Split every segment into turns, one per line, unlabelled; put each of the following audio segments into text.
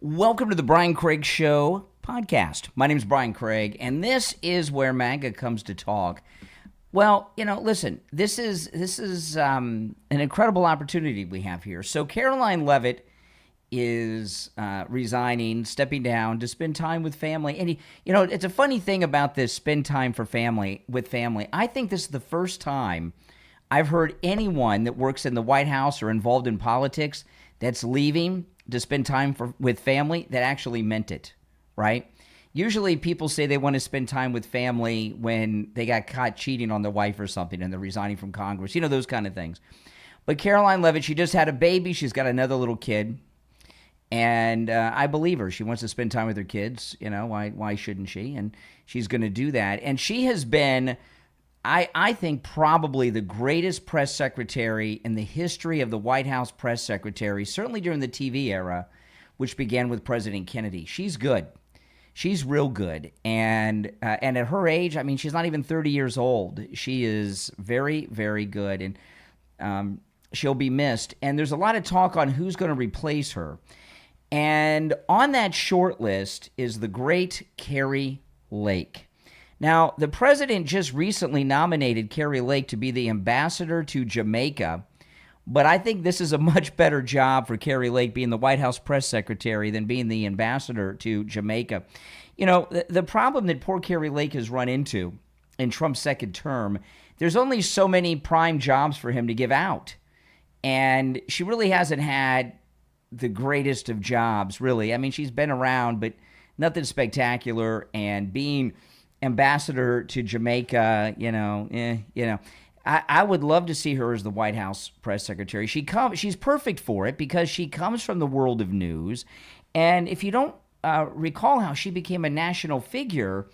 Welcome to the Brian Craig Show podcast. My name is Brian Craig, and this is where MAGA comes to talk. Well, listen, this is an incredible opportunity we have here. So Caroline Leavitt is resigning, stepping down to spend time with family. And, it's a funny thing about this spend time with family. I think this is the first time I've heard anyone that works in the White House or involved in politics that's leaving to spend time with family that actually meant it, right? Usually people say they want to spend time with family when they got caught cheating on their wife or something and they're resigning from Congress, those kind of things. But Caroline Leavitt, she just had a baby. She's got another little kid. And I believe her. She wants to spend time with her kids. Why shouldn't she? And she's going to do that. And she has been, I think, probably the greatest press secretary in the history of the White House press secretary, certainly during the TV era, which began with President Kennedy. She's good. She's real good. And at her age, she's not even 30 years old. She is very, very good. And she'll be missed. And there's a lot of talk on who's going to replace her. And on that short list is the great Kari Lake. Now, the president just recently nominated Kari Lake to be the ambassador to Jamaica, but I think this is a much better job for Kari Lake being the White House press secretary than being the ambassador to Jamaica. The problem that poor Kari Lake has run into in Trump's second term, there's only so many prime jobs for him to give out. And she really hasn't had the greatest of jobs, really. She's been around, but nothing spectacular. And being ambassador to Jamaica, I would love to see her as the White House press secretary. She's perfect for it because she comes from the world of news. And if you don't recall how she became a national figure,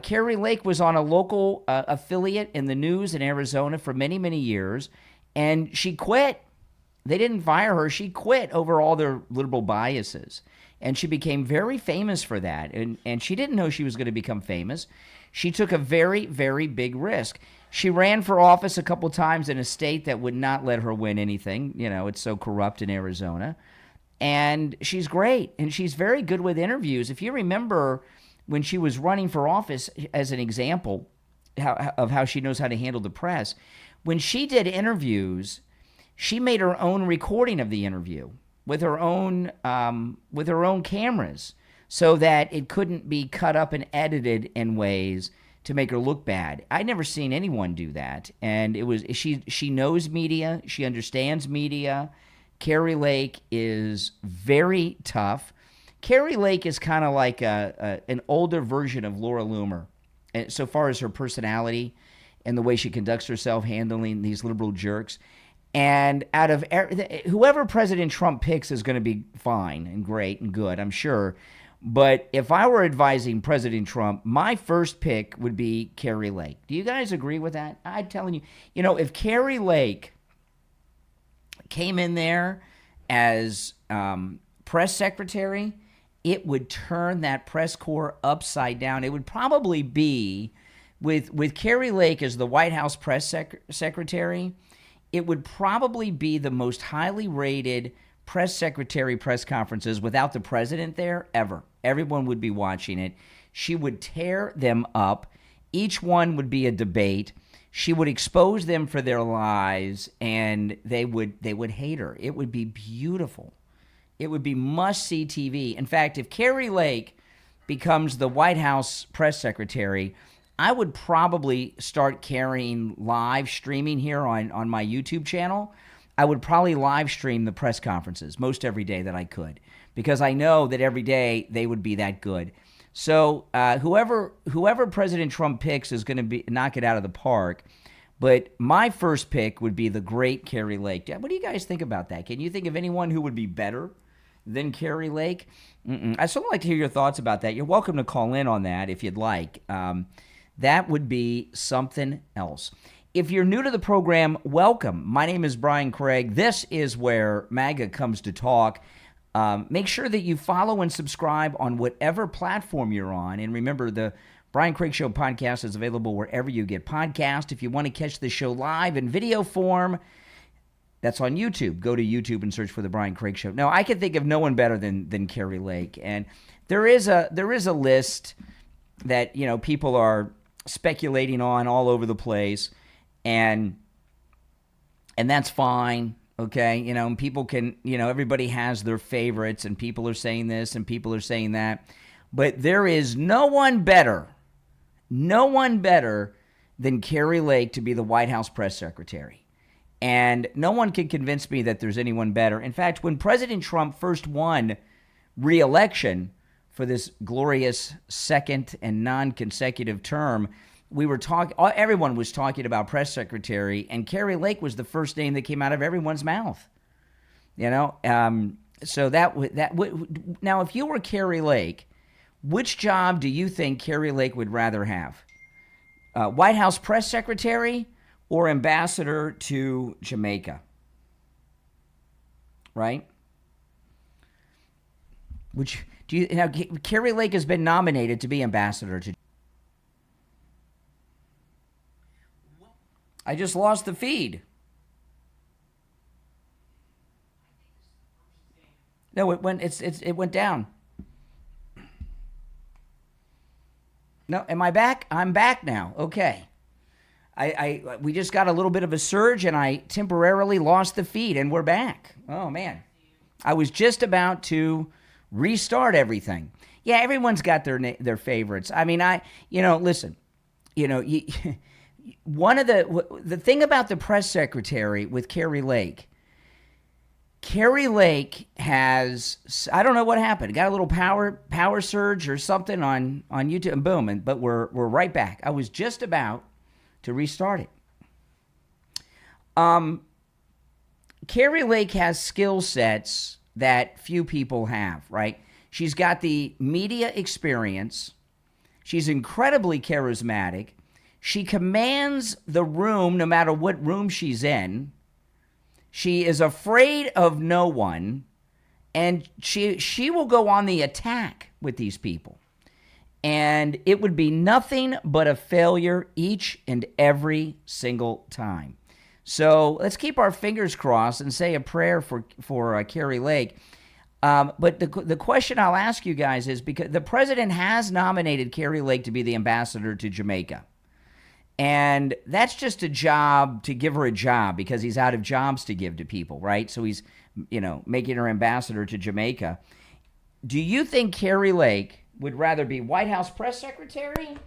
Kari Lake was on a local affiliate in the news in Arizona for many, many years, and she quit. They didn't fire her. She quit over all their liberal biases. And she became very famous for that. And she didn't know she was going to become famous. She took a very, very big risk. She ran for office a couple times in a state that would not let her win anything. It's so corrupt in Arizona. And she's great. And she's very good with interviews. If you remember when she was running for office, as an example of how she knows how to handle the press, when she did interviews, she made her own recording of the interview with her own cameras so that it couldn't be cut up and edited in ways to make her look bad. I'd never seen anyone do that. And she knows media. She understands media. Kari Lake is very tough. Kari Lake is kind of like an older version of Laura Loomer, so far as her personality and the way she conducts herself handling these liberal jerks. And out of whoever President Trump picks is going to be fine and great and good, I'm sure. But if I were advising President Trump, my first pick would be Kari Lake. Do you guys agree with that? I'm telling you, if Kari Lake came in there as press secretary, it would turn that press corps upside down. It would probably be, with Kari Lake as the White House press secretary, it would probably be the most highly rated press secretary press conferences without the president there ever. Everyone would be watching it. She would tear them up. Each one would be a debate. She would expose them for their lies, and they would hate her. It would be beautiful. It would be must-see TV. In fact, if Kari Lake becomes the White House press secretary, I would probably start carrying live streaming here on my YouTube channel. I would probably live stream the press conferences most every day that I could, because I know that every day they would be that good. So whoever President Trump picks is going to knock it out of the park. But my first pick would be the great Kari Lake. What do you guys think about that? Can you think of anyone who would be better than Kari Lake? I'd still like to hear your thoughts about that. You're welcome to call in on that if you'd like. That would be something else. If you're new to the program, welcome. My name is Brian Craig. This is where MAGA comes to talk. Make sure that you follow and subscribe on whatever platform you're on. And remember, the Brian Craig Show podcast is available wherever you get podcasts. If you want to catch the show live in video form, That's on YouTube. Go to YouTube and search for The Brian Craig Show. Now, I can think of no one better than Kari Lake. And there is a list that, people are speculating on all over the place. And that's fine, okay? And people can, everybody has their favorites, and people are saying this and people are saying that. But there is no one better than Kari Lake to be the White House press secretary. And no one can convince me that there's anyone better. In fact, when President Trump first won re-election for this glorious second and non-consecutive term, everyone was talking about press secretary, and Kari Lake was the first name that came out of everyone's mouth. So now, if you were Kari Lake, which job do you think Kari Lake would rather have? White House press secretary or ambassador to Jamaica? Right? Kari Lake has been nominated to be ambassador to. I just lost the feed. No, it went down. No, am I back? I'm back now. Okay. We just got a little bit of a surge, and I temporarily lost the feed, and we're back. Oh, man. I was just about to restart everything. Yeah, everyone's got their favorites. I mean, listen, one of the thing about the press secretary with Kari Lake has, I don't know what happened. Got a little power surge or something on YouTube, and boom, but we're right back. I was just about to restart it. Kari Lake has skill sets that few people have, right? She's got the media experience. She's incredibly charismatic. She commands the room no matter what room she's in. She is afraid of no one, and she will go on the attack with these people. And it would be nothing but a failure each and every single time. So let's keep our fingers crossed and say a prayer for Kari Lake. But the question I'll ask you guys is, because the president has nominated Kari Lake to be the ambassador to Jamaica. And that's just a job to give her a job because he's out of jobs to give to people, right? So he's, making her ambassador to Jamaica. Do you think Kari Lake would rather be White House press secretary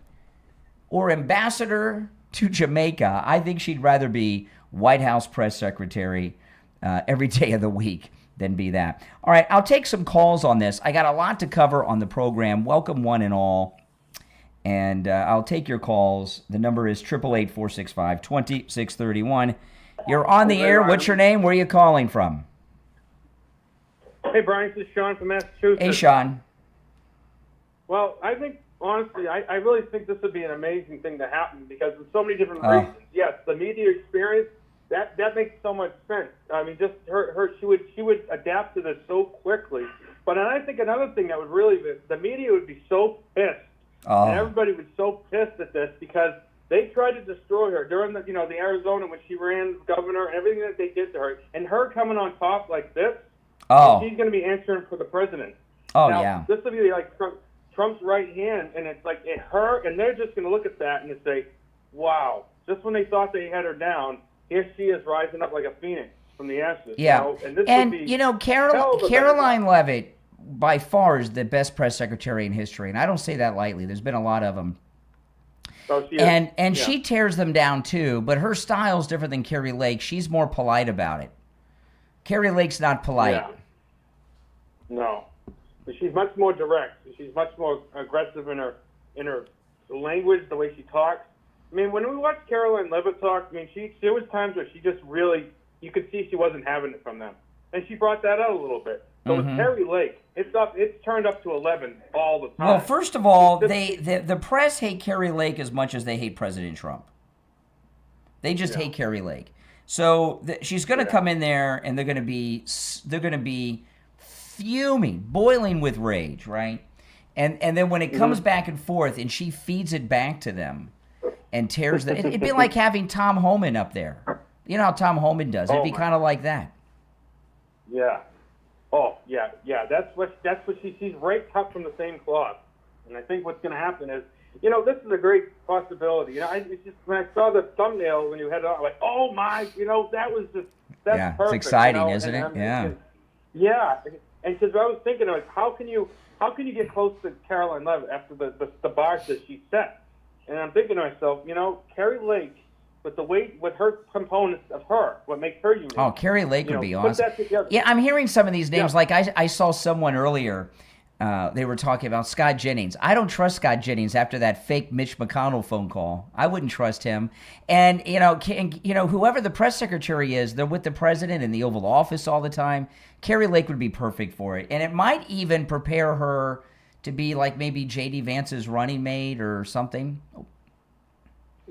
or ambassador to Jamaica? I think she'd rather be White House press secretary every day of the week than be that. All right, I'll take some calls on this. I got a lot to cover on the program. Welcome one and all. And I'll take your calls. The number is 888-465-2631. You're on the air. What's your name? Where are you calling from?
Hey, Brian. This is Sean from Massachusetts.
Hey, Sean.
Well, I think, honestly, I really think this would be an amazing thing to happen because of so many different reasons. Yes, the media experience, that makes so much sense. I mean, just she would adapt to this so quickly. But I think another thing that would really be, the media would be so pissed. And everybody was so pissed at this because they tried to destroy her during the Arizona when she ran governor and everything that they did to her. And her coming on top like this, she's going to be answering for the president. This will be like Trump's right hand, and it's like her, and they're just going to look at that and say, wow, just when they thought they had her down, here she is rising up like a phoenix from the ashes.
Yeah, Caroline Leavitt by far is the best press secretary in history, and I don't say that lightly. There's been a lot of them. She tears them down too, but her style's different than Kari Lake. She's more polite about it. Kari Lake's not polite.
Yeah. No, but she's much more direct. She's much more aggressive in her language, the way she talks. I mean, when we watch Caroline Leavitt talk, I mean, there was times where she just really, you could see she wasn't having it from them, and she brought that out a little bit. So with Kari Lake, it's turned up to 11 all the time.
Well, first of all, the press hate Kari Lake as much as they hate President Trump. They just hate Kari Lake. So she's going to come in there, and they're going to be fuming, boiling with rage, right? And then when it comes back and forth, and she feeds it back to them, and tears them, it'd be like having Tom Homan up there. You know how Tom Homan does. It'd be kind of like that.
Yeah. Oh, yeah. That's what she's right cut from the same cloth. And I think what's going to happen is, this is a great possibility. It's just when I saw the thumbnail when you had it on, I'm like, oh my, that was just that's perfect.
It's exciting, isn't it?
Yeah. And because I was thinking, like, how can you get close to Caroline Levitt after the bars that she set? And I'm thinking to myself, Kari Lake, with her components of her, what makes her unique.
Oh, Kari Lake would be awesome.
Put that together.
Yeah, I'm hearing some of these names. Like I saw someone earlier. They were talking about Scott Jennings. I don't trust Scott Jennings after that fake Mitch McConnell phone call. I wouldn't trust him. And whoever the press secretary is, they're with the president in the Oval Office all the time. Kari Lake would be perfect for it, and it might even prepare her to be like maybe J.D. Vance's running mate or something.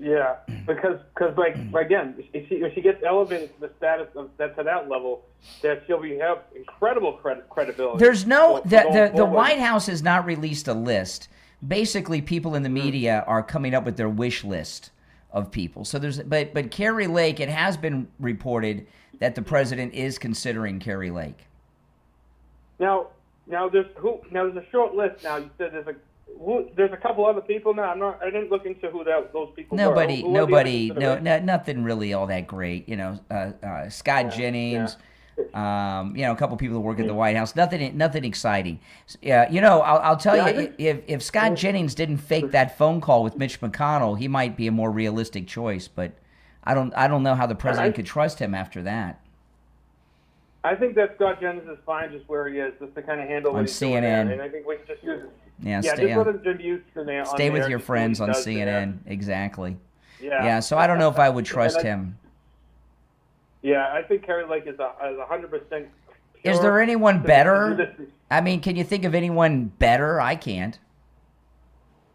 Yeah, because like again, if she gets elevated to the status of to that level, that she'll have incredible credibility.
There's no the White House has not released a list. Basically, people in the media are coming up with their wish list of people. So but Kari Lake, it has been reported that the president is considering Kari Lake.
Now there's a short list. Now you said there's a couple other people. No, I didn't look into who those people were.
Nothing really all that great. Scott Jennings.
Yeah.
A couple people that work at the White House. Nothing exciting. Yeah, I'll tell you, if Scott Jennings didn't fake that phone call with Mitch McConnell, he might be a more realistic choice. But I don't know how the president could trust him after that.
I think that Scott Jennings is fine just where he is, just to kind of handle what he's doing there. And I think we should just use it. Just let him tribute to
stay with your friends on CNN. Exactly. Yeah. So I don't know if I would trust him.
Yeah, I think Kari Lake is 100%.
Is there anyone better? I mean, can you think of anyone better? I can't.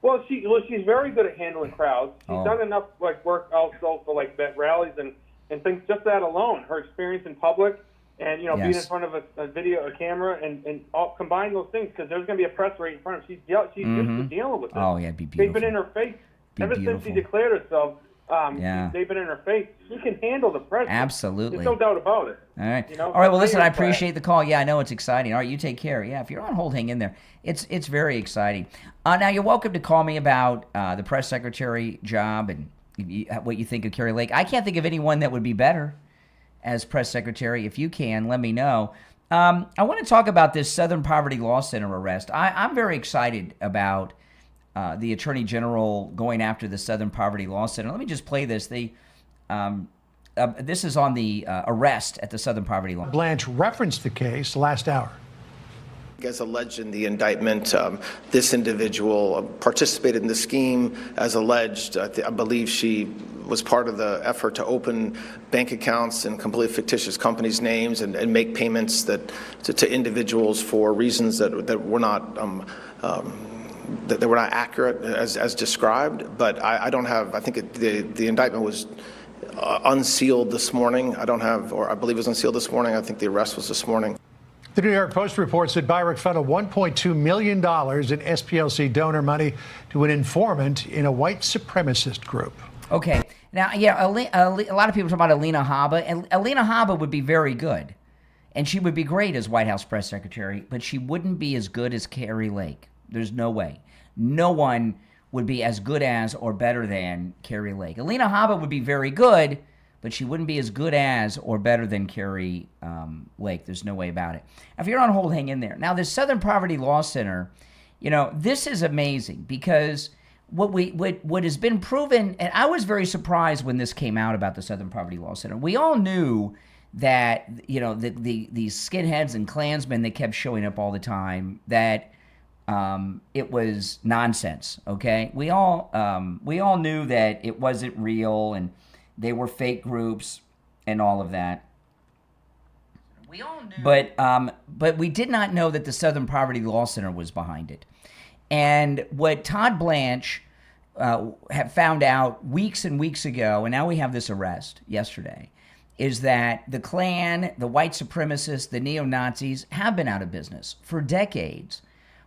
Well, she's very good at handling crowds. She's done enough work also for rallies and things. Just that alone, her experience in public. And, being in front of a camera, and all, combine those things, because there's going to be a press right in front of her. She's used to dealing with it.
Oh, yeah, it'd be beautiful.
They've been in her face. Ever since she declared herself, they've been in her face. She can handle the press.
Absolutely.
There's no doubt about it.
All right. All right, well, listen, I appreciate the call. Yeah, I know it's exciting. All right, you take care. Yeah, if you're on hold, hang in there. It's very exciting. Now, you're welcome to call me about the press secretary job and what you think of Kari Lake. I can't think of anyone that would be better as press secretary. If you can, let me know. I want to talk about this Southern Poverty Law Center arrest. I'm very excited about the Attorney General going after the Southern Poverty Law Center. Let me just play this. This is on the arrest at the Southern Poverty Law Center.
Blanche referenced the case last hour.
As alleged in the indictment, this individual participated in the scheme as alleged. I believe she was part of the effort to open bank accounts in completely fictitious companies' names and make payments to individuals for reasons that were not that they were not accurate as described. But I don't have. I think the indictment was unsealed this morning. I believe it was unsealed this morning. I think the arrest was this morning.
The New York Post reports that Byrick funneled $1.2 million in SPLC donor money to an informant in a white supremacist group.
Okay. Now, a lot of people talk about Alina Habba, and Alina Habba would be very good, and she would be great as White House press secretary, but she wouldn't be as good as Kari Lake. There's no way. No one would be as good as or better than Kari Lake. Alina Habba would be very good, but she wouldn't be as good as or better than Kari Lake. There's no way about it. If you're on hold, hang in there. Now, the Southern Poverty Law Center, this is amazing because what has been proven, and I was very surprised when this came out about the Southern Poverty Law Center. We all knew that, these skinheads and Klansmen that kept showing up all the time, that it was nonsense, okay? We all knew that it wasn't real and they were fake groups and all of that. We all knew. But we did not know that the Southern Poverty Law Center was behind it. And what Todd Blanche have found out weeks and weeks ago, and now we have this arrest yesterday, is that the Klan, the white supremacists, the neo-Nazis have been out of business for decades.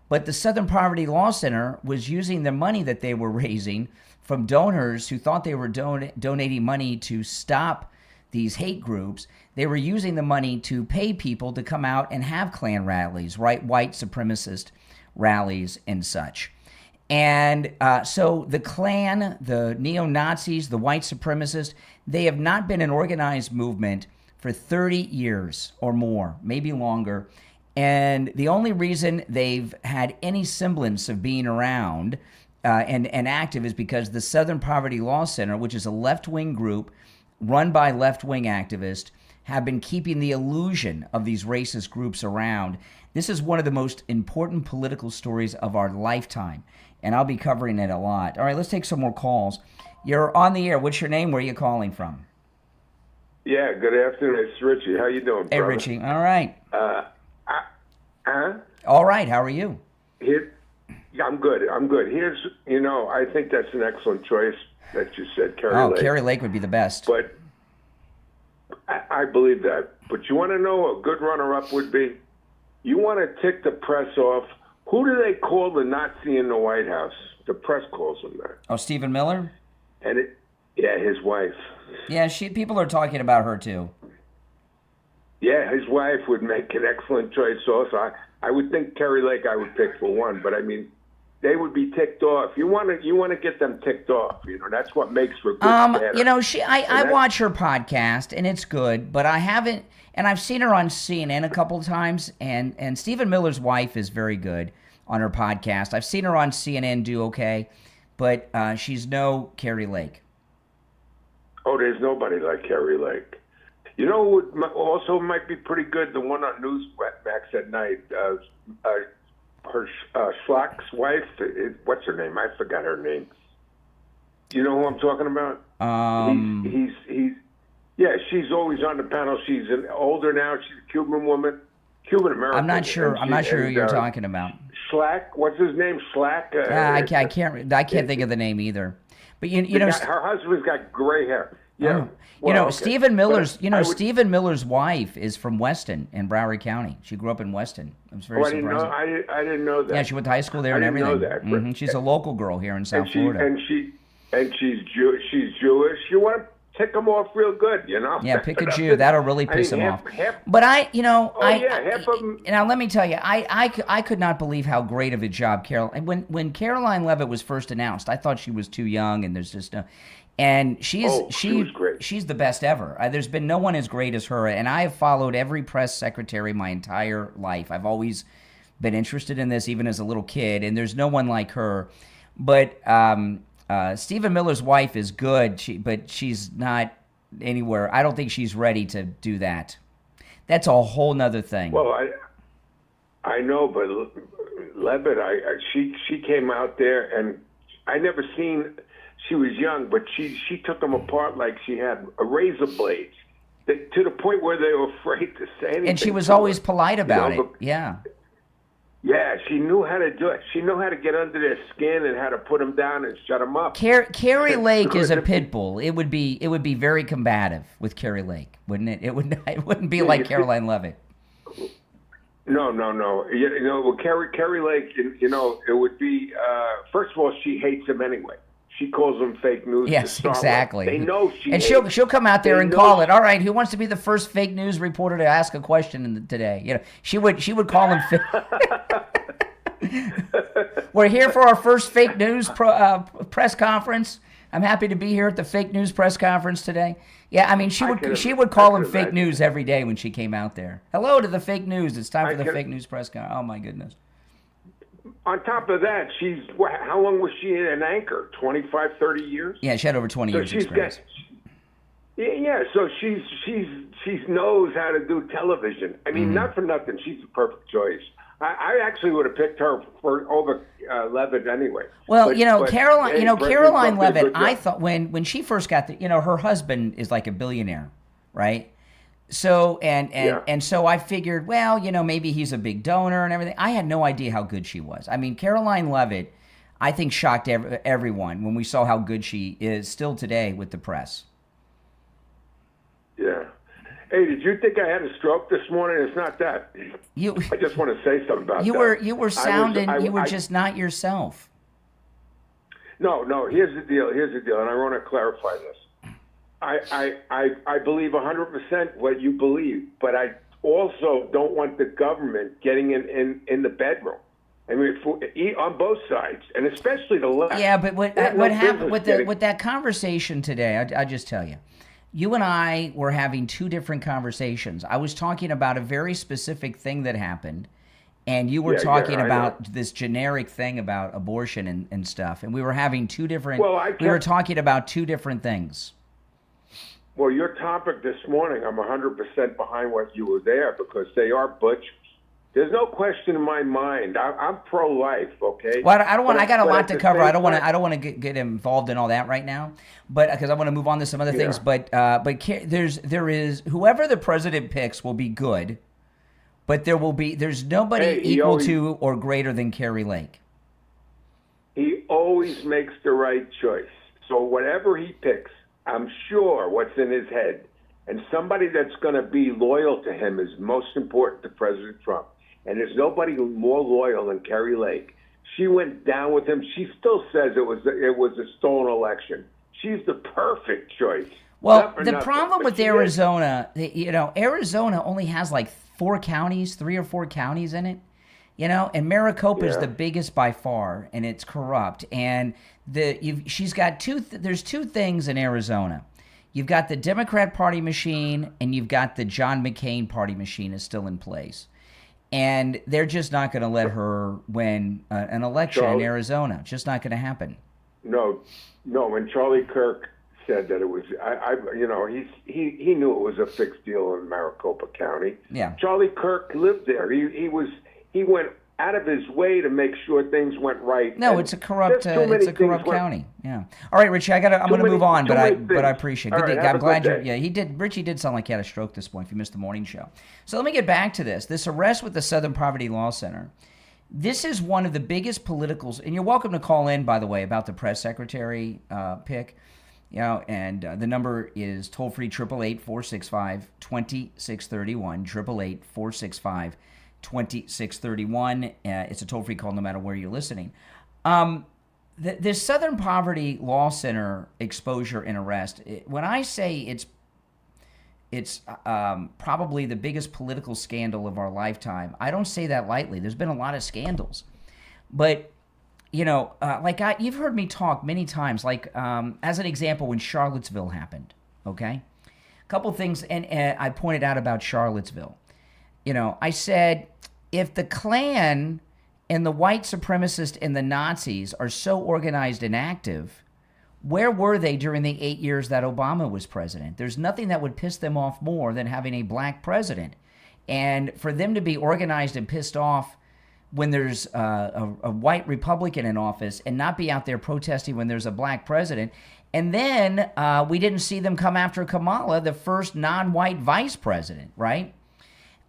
But the Southern Poverty Law Center was using the money that they were raising from donors who thought they were donating money to stop these hate groups, they were using the money to pay people to come out and have Klan rallies, right? White supremacist rallies and such. And so the Klan, the neo-Nazis, the white supremacists, they have not been an organized movement for 30 years or more, maybe longer. And the only reason they've had any semblance of being around and active is because the Southern Poverty Law Center, which is a left-wing group run by left-wing activists, have been keeping the illusion of these racist groups around. This is one of the most important political stories of our lifetime, and I'll be covering it a lot. All right, let's take some more calls. You're on the air. What's your name? Where are you calling from?
Yeah, good afternoon. It's Richie. How you doing, brother?
Hey, Richie. All right.
Huh?
All right. How are you?
Yeah, I'm good. Here's, I think that's an excellent choice that you said, Kari Lake.
Kari Lake would be the best.
But I believe that. But you want to know what a good runner-up would be? You want to tick the press off. Who do they call the Nazi in the White House? The press calls him that.
Oh, Stephen Miller?
And his wife.
Yeah, people are talking about her too.
Yeah, his wife would make an excellent choice also. I would think Kari Lake I would pick for one, but I mean, they would be ticked off. You want to get them ticked off. That's what makes for good stand-up.
I watch her podcast and it's good, but I haven't, and I've seen her on CNN a couple of times, and Stephen Miller's wife is very good on her podcast. I've seen her on CNN do okay, but she's no Kari Lake.
Oh, there's nobody like Kari Lake. You know what also might be pretty good? The one on Newsmax at night. Her Schlock's wife, what's her name? I forgot her name. Do you know who I'm talking about? Yeah, she's always on the panel. She's older now. She's a Cuban woman, Cuban American.
I'm not sure who you're talking about.
Schlack, what's his name? Schlack.
I can't think of the name either. But
her husband's got gray hair. Yeah.
Okay. Stephen Miller's wife is from Weston in Broward County. She grew up in Weston. It was very surprising.
I didn't know that.
Yeah, she went to high school there and everything.
I didn't know that.
She's a local girl here in South Florida.
And she's Jewish. You want to tick them off real good,
Yeah, pick a Jew. That'll really piss them off. But half of them. Now let me tell you, I could not believe how great of a job when Caroline Leavitt was first announced. I thought she was too young, and there's just no. And she was great. She's the best ever. There's been no one as great as her. And I have followed every press secretary my entire life. I've always been interested in this, even as a little kid. And there's no one like her. But Stephen Miller's wife is good, but she's not anywhere. I don't think she's ready to do that. That's a whole nother thing.
Well, I know, but Leavitt, she came out there, and I never seen. She was young, but she took them apart like she had a razor blade, to the point where they were afraid to say anything.
And she was always polite about it. Yeah.
Yeah, she knew how to do it. She knew how to get under their skin and how to put them down and shut them up.
Kari Lake is a pit bull. It would be very combative with Kari Lake, wouldn't it? It wouldn't be like Caroline Leavitt.
No. Well, Kari Lake, it would be. First of all, she hates him anyway. She calls them fake news.
Yes, exactly.
They know she.
And she'll come out there and call it. All right, who wants to be the first fake news reporter to ask a question today? She would call him. We're here for our first fake news press conference. I'm happy to be here at the fake news press conference today. Yeah, I mean she would call them fake news every day when she came out there. Hello to the fake news. It's time for the fake news press conference. Oh my goodness.
On top of that, how long was she an anchor? 25, 30 years?
Yeah, she had over 20 years experience.
Yeah, so she knows how to do television. I mean, not for nothing, she's the perfect choice. I actually would have picked her over Leavitt anyway.
Well, Caroline Leavitt, I thought when she first got her husband is like a billionaire, right? So and so I figured, well, maybe he's a big donor and everything. I had no idea how good she was. I mean, Caroline Leavitt, I think shocked everyone when we saw how good she is still today with the press.
Yeah. Hey, did you think I had a stroke this morning? It's not that. I just want to say something about that.
You were just not yourself.
No. Here's the deal, and I want to clarify this. I believe 100% what you believe, but I also don't want the government getting in the bedroom. I mean, on both sides, and especially the left.
Yeah, but what happened with that conversation today? I just tell you, you and I were having two different conversations. I was talking about a very specific thing that happened, and you were talking about this generic thing about abortion and stuff. And we were having two different. We were talking about two different things.
Well, your topic this morning, I'm 100% behind what you were there, because they are butchers. There's no question in my mind. I'm pro-life, okay?
Well, I don't want. I got a lot to cover. I don't want to get involved in all that right now, but because I want to move on to some other things. But there is whoever the president picks will be good, but there's nobody equal to or greater than Kari Lake.
He always makes the right choice. So whatever he picks, I'm sure what's in his head, and somebody that's going to be loyal to him is most important to President Trump. And there's nobody more loyal than Kari Lake. She went down with him. She still says it was a stolen election. She's the perfect choice.
Well, the problem with Arizona, Arizona only has like 3 or 4 counties in it, and Maricopa is the biggest by far, and it's corrupt. And she's got there's two things in Arizona. You've got the Democrat Party machine, and you've got the John McCain Party machine is still in place. And they're just not going to let her win an election in Arizona. Just not going to happen.
No. When Charlie Kirk said that it was, he knew it was a fixed deal in Maricopa County.
Yeah.
Charlie Kirk lived there. He went out of his way to make sure things went right.
No, it's a corrupt county. Yeah. All right, Richie, I'm going to move on, but I appreciate it.
Right,
I'm glad Richie did sound like he had a stroke this morning if you missed the morning show. So let me get back to this. This arrest with the Southern Poverty Law Center. This is one of the biggest politicals, and you're welcome to call in, by the way, about the press secretary pick. And the number is toll-free 888-465-2631, 888-465-2631. It's a toll-free call no matter where you're listening. The Southern Poverty Law Center exposure and arrest, when I say it's probably the biggest political scandal of our lifetime, I don't say that lightly. There's been a lot of scandals. But, you've heard me talk many times, as an example, when Charlottesville happened, okay? A couple things, and I pointed out about Charlottesville. I said, if the Klan and the white supremacists and the Nazis are so organized and active, where were they during the 8 years that Obama was president? There's nothing that would piss them off more than having a black president. And for them to be organized and pissed off when there's a white Republican in office and not be out there protesting when there's a black president. And then we didn't see them come after Kamala, the first non-white vice president, right?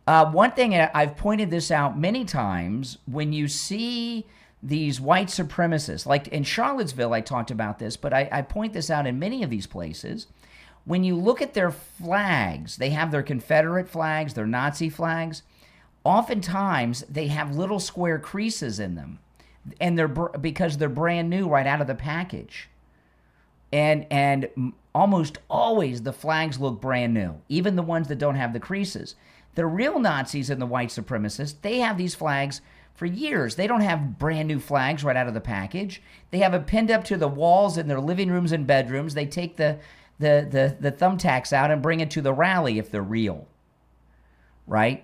One thing, I've pointed this out many times, when you see these white supremacists, like in Charlottesville, I talked about this, but I point this out in many of these places. When you look at their flags, they have their Confederate flags, their Nazi flags. Oftentimes, they have little square creases in them, and because they're brand new right out of the package. And almost always the flags look brand new, even the ones that don't have the creases. The real Nazis and the white supremacists, they have these flags for years. They don't have brand new flags right out of the package. They have it pinned up to the walls in their living rooms and bedrooms. They take the thumbtacks out and bring it to the rally if they're real, right?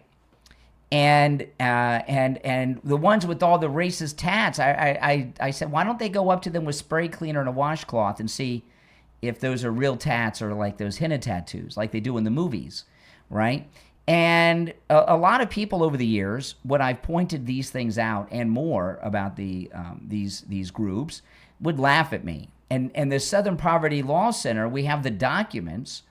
And the ones with all the racist tats, I said, why don't they go up to them with spray cleaner and a washcloth and see if those are real tats or like those henna tattoos, like they do in the movies, right? And a lot of people over the years, when I've pointed these things out and more about these groups, would laugh at me. And the Southern Poverty Law Center, we have the documents,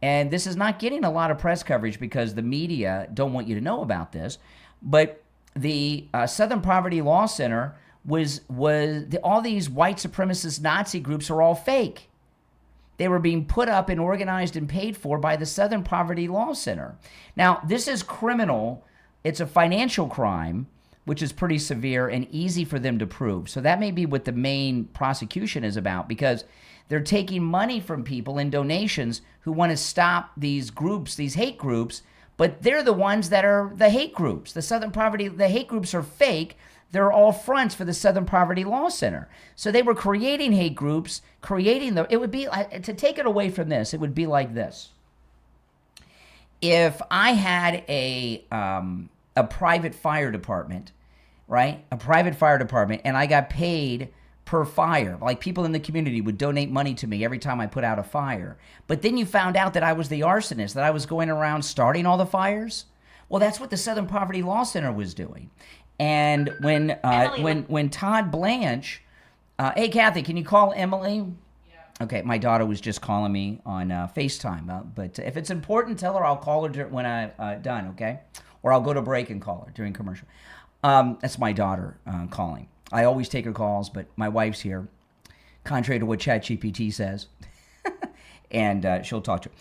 and this is not getting a lot of press coverage because the media don't want you to know about this. But the Southern Poverty Law Center all these white supremacist Nazi groups are all fake. They were being put up and organized and paid for by the Southern Poverty Law Center. Now, this is criminal. It's a financial crime, which is pretty severe and easy for them to prove. So that may be what the main prosecution is about, because they're taking money from people in donations who want to stop these groups, these hate groups, but they're the ones that are the hate groups. The hate groups are fake. They're all fronts for the Southern Poverty Law Center. So they were creating hate groups, it would be, to take it away from this, it would be like this. If I had a private fire department, right? A private fire department, and I got paid per fire. Like, people in the community would donate money to me every time I put out a fire. But then you found out that I was the arsonist, that I was going around starting all the fires. Well, that's what the Southern Poverty Law Center was doing. And when Todd Blanche, hey, Kathy, can you call Emily? Yeah. Okay, my daughter was just calling me on FaceTime. But if it's important, tell her I'll call her when I'm done, okay? Or I'll go to break and call her during commercial. That's my daughter calling. I always take her calls, but my wife's here, contrary to what ChatGPT says, and she'll talk to her.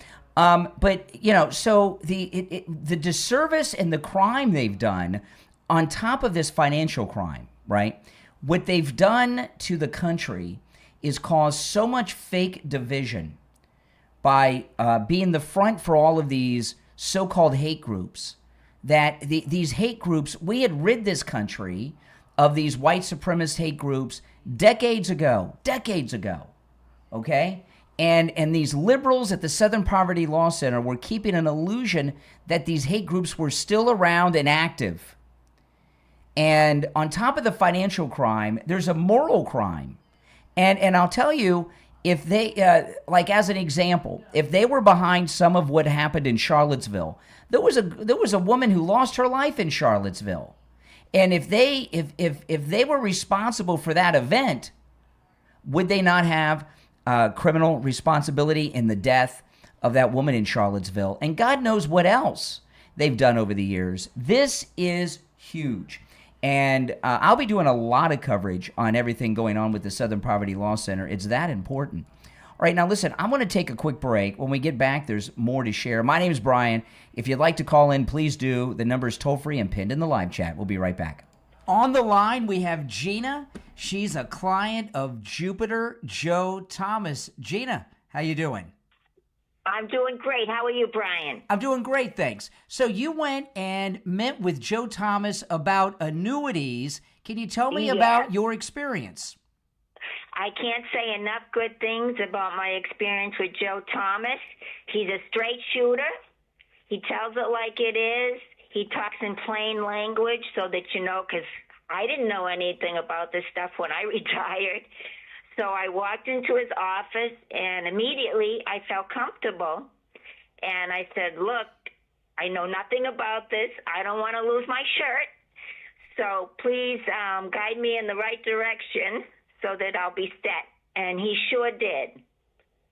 But, so the disservice and the crime they've done on top of this financial crime, right? What they've done to the country is cause so much fake division by being the front for all of these so-called hate groups, that these hate groups, we had rid this country of these white supremacist hate groups decades ago, okay? And these liberals at the Southern Poverty Law Center were keeping an illusion that these hate groups were still around and active. And on top of the financial crime, there's a moral crime. And I'll tell you, if they, like as an example, if they were behind some of what happened in Charlottesville, there was a woman who lost her life in Charlottesville. And if they were responsible for that event, would they not have criminal responsibility in the death of that woman in Charlottesville? And God knows what else they've done over the years. This is huge. And I'll be doing a lot of coverage on everything going on with the Southern Poverty Law Center. It's that important. All right, now listen, I'm going to take a quick break. When we get back, there's more to share. My name is Brian. If you'd like to call in, please do. The number is toll-free and pinned in the live chat. We'll be right back. On the line, we have Gina. She's a client of Jupiter Joe Thomas. Gina, how you doing?
I'm doing great. How are you, Brian?
I'm doing great, thanks. So you went and met with Joe Thomas about annuities. Can you tell me about your experience?
I can't say enough good things about my experience with Joe Thomas. He's a straight shooter. He tells it like it is. He talks in plain language so that you know, because I didn't know anything about this stuff when I retired. So I walked into his office, and immediately I felt comfortable. And I said, look, I know nothing about this. I don't want to lose my shirt. So please guide me in the right direction so that I'll be set. And he sure did.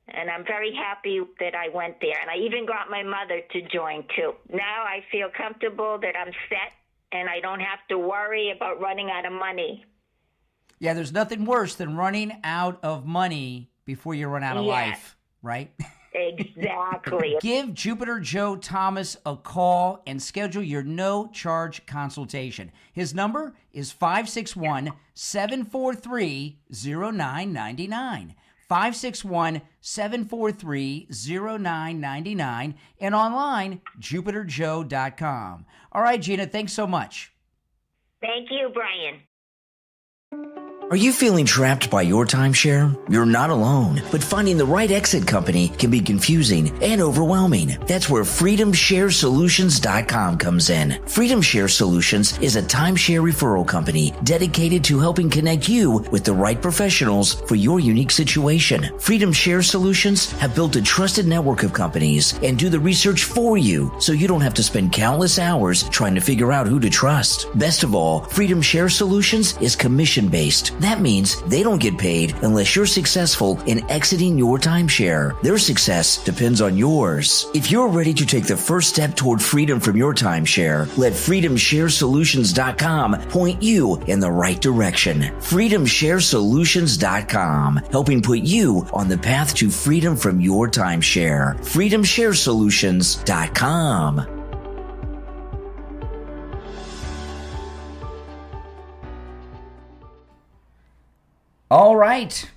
And I'm very happy that I went there. And I even got my mother to join, too. Now I feel comfortable that I'm set, and I don't have to worry about running out of money.
Yeah, there's nothing worse than running out of money before you run out of life, right?
Exactly.
Give Jupiter Joe Thomas a call and schedule your no-charge consultation. His number is 561-743-0999. 561-743-0999, and online, jupiterjoe.com. All right, Gina, thanks so much.
Thank you, Brian.
Are you feeling trapped by your timeshare? You're not alone, but finding the right exit company can be confusing and overwhelming. That's where FreedomShareSolutions.com comes in. Freedom Share Solutions is a timeshare referral company dedicated to helping connect you with the right professionals for your unique situation. Freedom Share Solutions have built a trusted network of companies and do the research for you, so you don't have to spend countless hours trying to figure out who to trust. Best of all, Freedom Share Solutions is commission-based. That means they don't get paid unless you're successful in exiting your timeshare. Their success depends on yours. If you're ready to take the first step toward freedom from your timeshare, let FreedomShareSolutions.com point you in the right direction. FreedomShareSolutions.com, helping put you on the path to freedom from your timeshare. FreedomShareSolutions.com.
All right.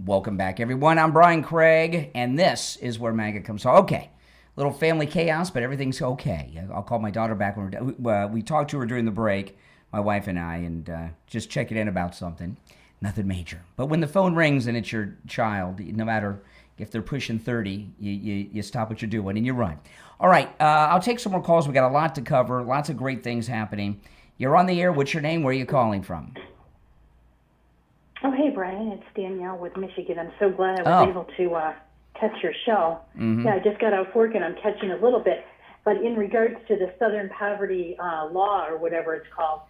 Welcome back, everyone. I'm Brian Craig, and this is where MAGA comes from. Okay. Little family chaos, but everything's okay. I'll call my daughter back when we're done. We talked to her during the break, my wife and I, and just checking in about something. Nothing major. But when the phone rings and it's your child, no matter if they're pushing 30, you stop what you're doing and you run. All right, I'll take some more calls. We got a lot to cover, lots of great things happening. You're on the air. What's your name? Where are you calling from?
Oh, hey, Brian. It's Danielle with Michigan. I'm so glad I was able to catch your show. Yeah, I just got off work and I'm catching a little bit. But in regards to the Southern Poverty Law or whatever it's called,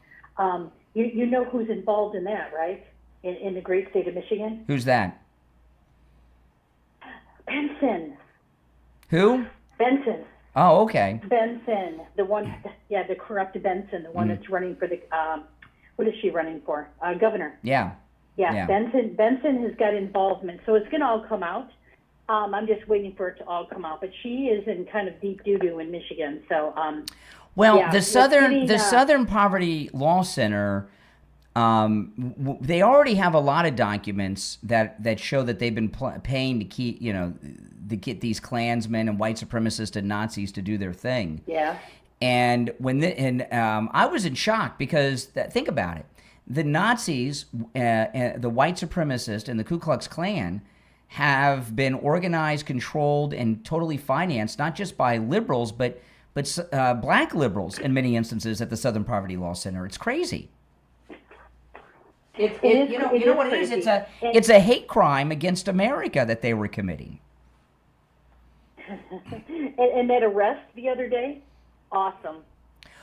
you know who's involved in that, right? In the great state of Michigan?
Who's that?
Benson.
Who?
Benson.
Oh, okay.
Benson, the one, the corrupt Benson, the one that's running for the, what is she running for? Governor.
Yeah.
Yeah. Benson has got involvement, so it's going to all come out. I'm just waiting for it to all come out, but she is in kind of deep doo-doo in Michigan, so.
The Southern Poverty Law Center, they already have a lot of documents that show that they've been paying to keep, to get these Klansmen and white supremacists and Nazis to do their thing.
Yeah.
And I was in shock because think about it, the Nazis, the white supremacists, and the Ku Klux Klan have been organized, controlled, and totally financed not just by liberals but black liberals in many instances at the Southern Poverty Law Center. It's crazy. You know what it is? It's a hate crime against America that they were committing.
And that arrest the other day, awesome.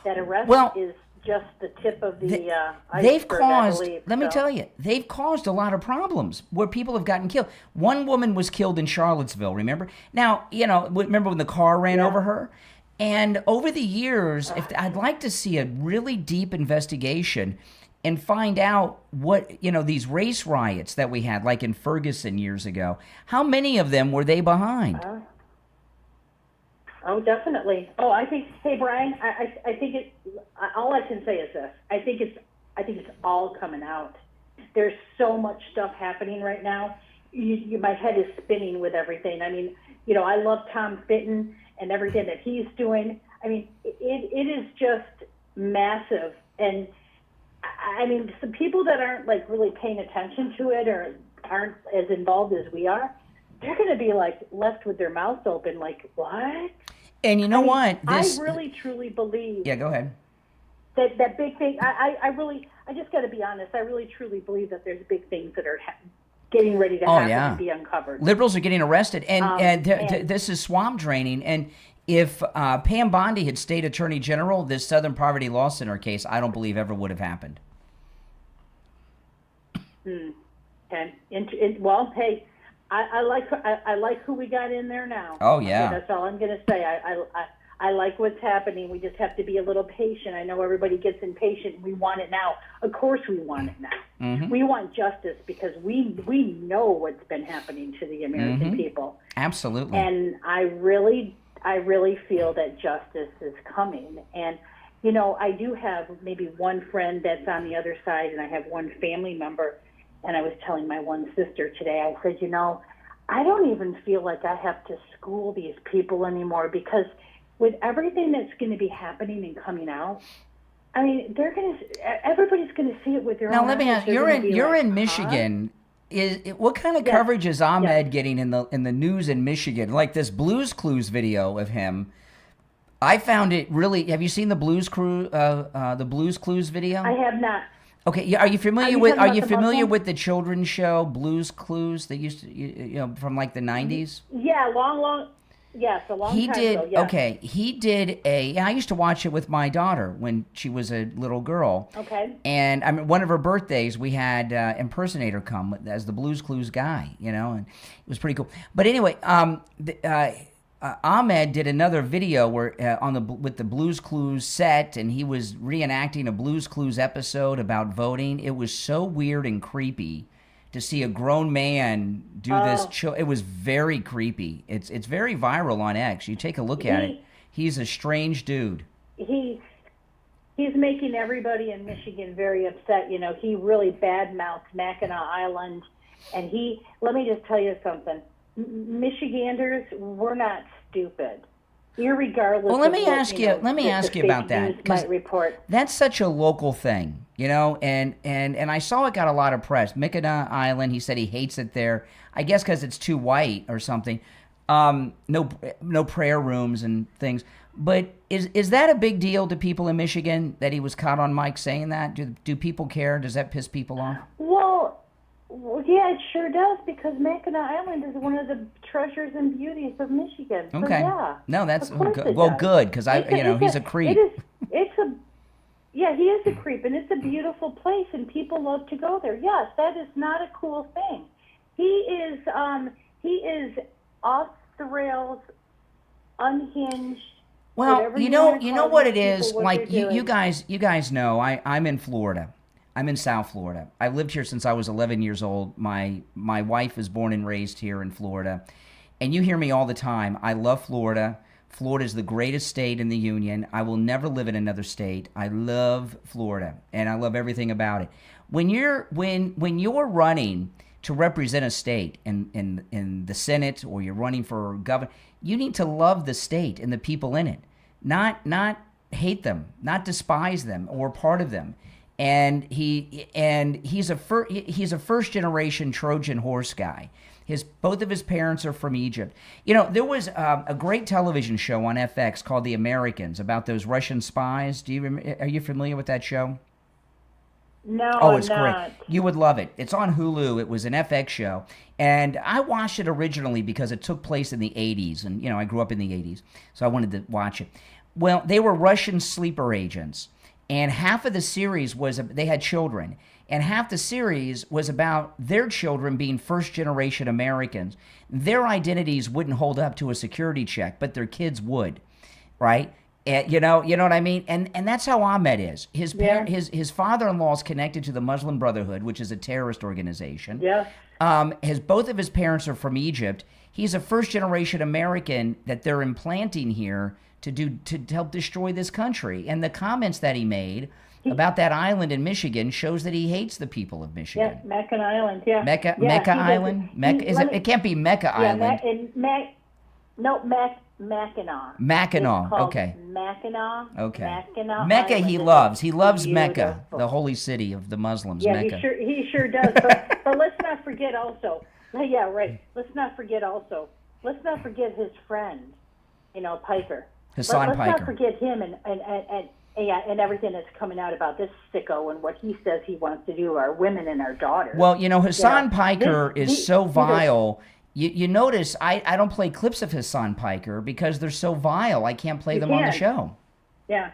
That arrest is just the tip of the iceberg, I believe.
Let me tell you, they've caused a lot of problems where people have gotten killed. One woman was killed in Charlottesville, remember? Now, remember when the car ran over her? And over the years, I'd like to see a really deep investigation and find out what, these race riots that we had, like in Ferguson years ago, how many of them were they behind?
Oh, definitely. Oh, I think. Hey, Brian, I think it. All I can say is this: I think it's all coming out. There's so much stuff happening right now. My head is spinning with everything. I mean, I love Tom Fitton and everything that he's doing. I mean, it is just massive. And I mean, some people that aren't like really paying attention to it or aren't as involved as we are, they're going to be like left with their mouths open, like, what?
And you know what?
I really truly believe.
Yeah, go ahead.
That big thing. I just got to be honest. I really truly believe that there's big things that are getting ready to happen and be uncovered.
Liberals are getting arrested, and this is swamp draining. And if Pam Bondi had stayed Attorney General, this Southern Poverty Law Center case, I don't believe ever would have happened.
Okay. Well, hey. I like who we got in there now.
Oh yeah,
that's all I'm going to say. I like what's happening. We just have to be a little patient. I know everybody gets impatient. We want it now. Of course, we want it now. Mm-hmm. We want justice because we know what's been happening to the American people.
Absolutely.
And I really feel that justice is coming. And I do have maybe one friend that's on the other side, and I have one family member. And I was telling my one sister today, I said, I don't even feel like I have to school these people anymore because with everything that's going to be happening and coming out, I mean, everybody's going to see it with their own eyes. Now, let me ask,
you're in Michigan. What kind of coverage is Ahmed getting in the news in Michigan? Like this Blues Clues video of him. I found it really. Have you seen the Blues Clues video?
I have not.
Okay, are you familiar with the children's show Blues Clues that used to from like the 90s?
Yeah, a long time ago. Yeah.
Okay, he did I used to watch it with my daughter when she was a little girl.
Okay.
And I mean, one of her birthdays, we had impersonator come as the Blues Clues guy, and it was pretty cool. But anyway, Ahmed did another video where with the Blues Clues set, and he was reenacting a Blues Clues episode about voting. It was so weird and creepy to see a grown man do this. It was very creepy. It's very viral on X. You take a look at it. He's a strange dude.
he's making everybody in Michigan very upset. You know, he really badmouths Mackinac Island, and let me just tell you something. Michiganders, we're not stupid. Irregardless.
Well, let me
of
ask
what,
you. Let me ask you about that, because
report.
that's such a local thing, you know. And I saw it got a lot of press. Mackinac Island. He said he hates it there. I guess because it's too white or something. No prayer rooms and things. But is that a big deal to people in Michigan that he was caught on mic saying that? Do people care? Does that piss people off?
Well, yeah, it sure does, because Mackinac Island is one of the treasures and beauties of Michigan. So,
Okay.
yeah,
No, that's
good.
well, good, because he's a creep.
Yeah, he is a creep, and it's a beautiful place, and people love to go there. Yes, that is not a cool thing. He is off the rails, unhinged.
Well, you know what it is. Like you guys know, I'm in Florida. I'm in South Florida. I've lived here since I was 11 years old. My wife was born and raised here in Florida. And you hear me all the time. I love Florida. Florida is the greatest state in the union. I will never live in another state. I love Florida, and I love everything about it. When you're running to represent a state in the Senate, or you're running for governor, you need to love the state and the people in it, not hate them, not despise them or part of them. And he's a first generation Trojan horse guy. Both of his parents are from Egypt. You know, there was a great television show on FX called The Americans about those Russian spies. Are you familiar with that show?
No,
oh, it's
I'm not.
great. You would love it. It's on Hulu. It was an FX show, and I watched it originally because it took place in the 80s, and I grew up in the 80s, so I wanted to watch it. Well, they were Russian sleeper agents. And half of the series was they had children, and half the series was about their children being first-generation Americans. Their identities wouldn't hold up to a security check, but their kids would, right? And, you know what I mean? And that's how Ahmed is. His father-in-law is connected to the Muslim Brotherhood, which is a terrorist organization.
Yeah.
Both of his parents are from Egypt. He's a first-generation American that they're implanting here to help destroy this country. And the comments that he made about that island in Michigan shows that he hates the people of Michigan.
Yeah, Mackinac Island, yeah.
Mecca Island? It can't be Mecca Island.
Mackinac.
Mackinac, okay.
Mackinac.
Okay.
Mackinac
Mecca
Island
he loves. He loves
beautiful.
Mecca, the holy city of the Muslims,
Yeah,
Mecca.
he sure does. But let's not forget also. Yeah, right. Let's not forget his friend, Piker.
Hassan Piker.
Let's not forget him and everything that's coming out about this sicko and what he says he wants to do to our women and our daughters.
Well, Hassan Piker is so vile. You notice I don't play clips of Hassan Piker because they're so vile. I can't play them on the show.
Yeah.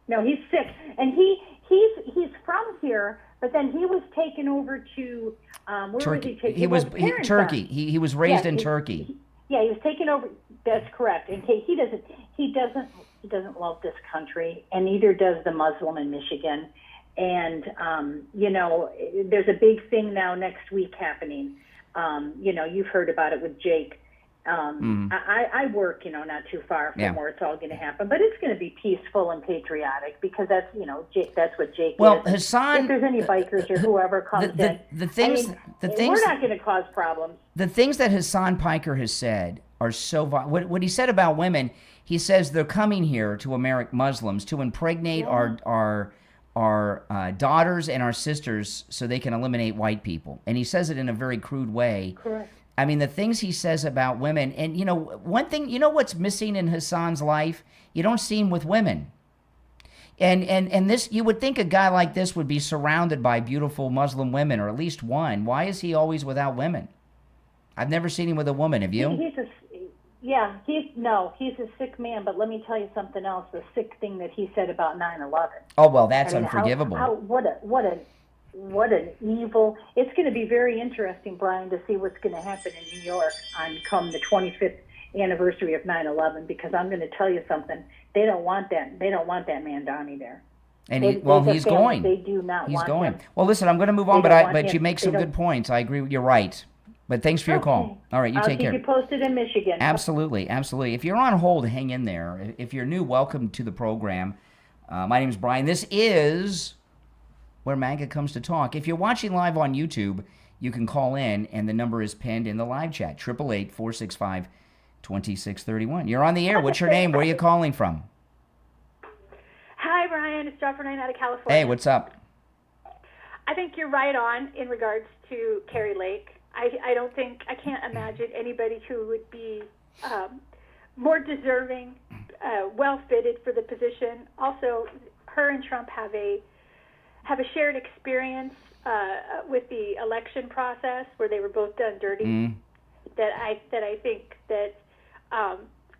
No, he's sick. And he's from here, but then he was taken over to
Turkey.
He was
Turkey. He was raised in Turkey.
He was taken over. That's correct. And he doesn't love this country, and neither does the Muslim in Michigan. And there's a big thing now next week happening. You've heard about it with Jake. I work, not too far from where it's all going to happen, but it's going to be peaceful and patriotic because that's what Jake is.
Hassan,
if there's any bikers or whoever comes in, we're not going to cause problems.
The things that Hassan Piker has said are so what he said about women. He says they're coming here to American Muslims to impregnate our daughters and our sisters so they can eliminate white people. And he says it in a very crude way.
Correct.
I mean, the things he says about women, and one thing, what's missing in Hassan's life? You don't see him with women. And this, you would think a guy like this would be surrounded by beautiful Muslim women, or at least one. Why is he always without women? I've never seen him with a woman. Have you?
He's a sick man, but let me tell you something else, the sick thing that he said about 9/11.
Oh, well, that's unforgivable.
What an evil. It's going to be very interesting, Brian, to see what's going to happen in New York come the 25th anniversary of 9/11, because I'm going to tell you something. They don't want that man Donnie there.
And he's going.
They do not want him.
Well, listen, I'm going to move on, but you make some good points. I agree. You're right. But thanks for your call. All right, you take care.
I'll keep you posted in Michigan.
Absolutely. If you're on hold, hang in there. If you're new, welcome to the program. My name is Brian. This is where MAGA comes to talk. If you're watching live on YouTube, you can call in, and the number is pinned in the live chat, 888-465-2631. You're on the air. What's your name? Where are you calling from?
Hi, Brian. It's Joffrey out of California.
Hey, what's up?
I think you're right on in regards to Kari Lake. I can't imagine anybody who would be more deserving, well-fitted for the position. Also, her and Trump have a shared experience with the election process where they were both done dirty. That I think that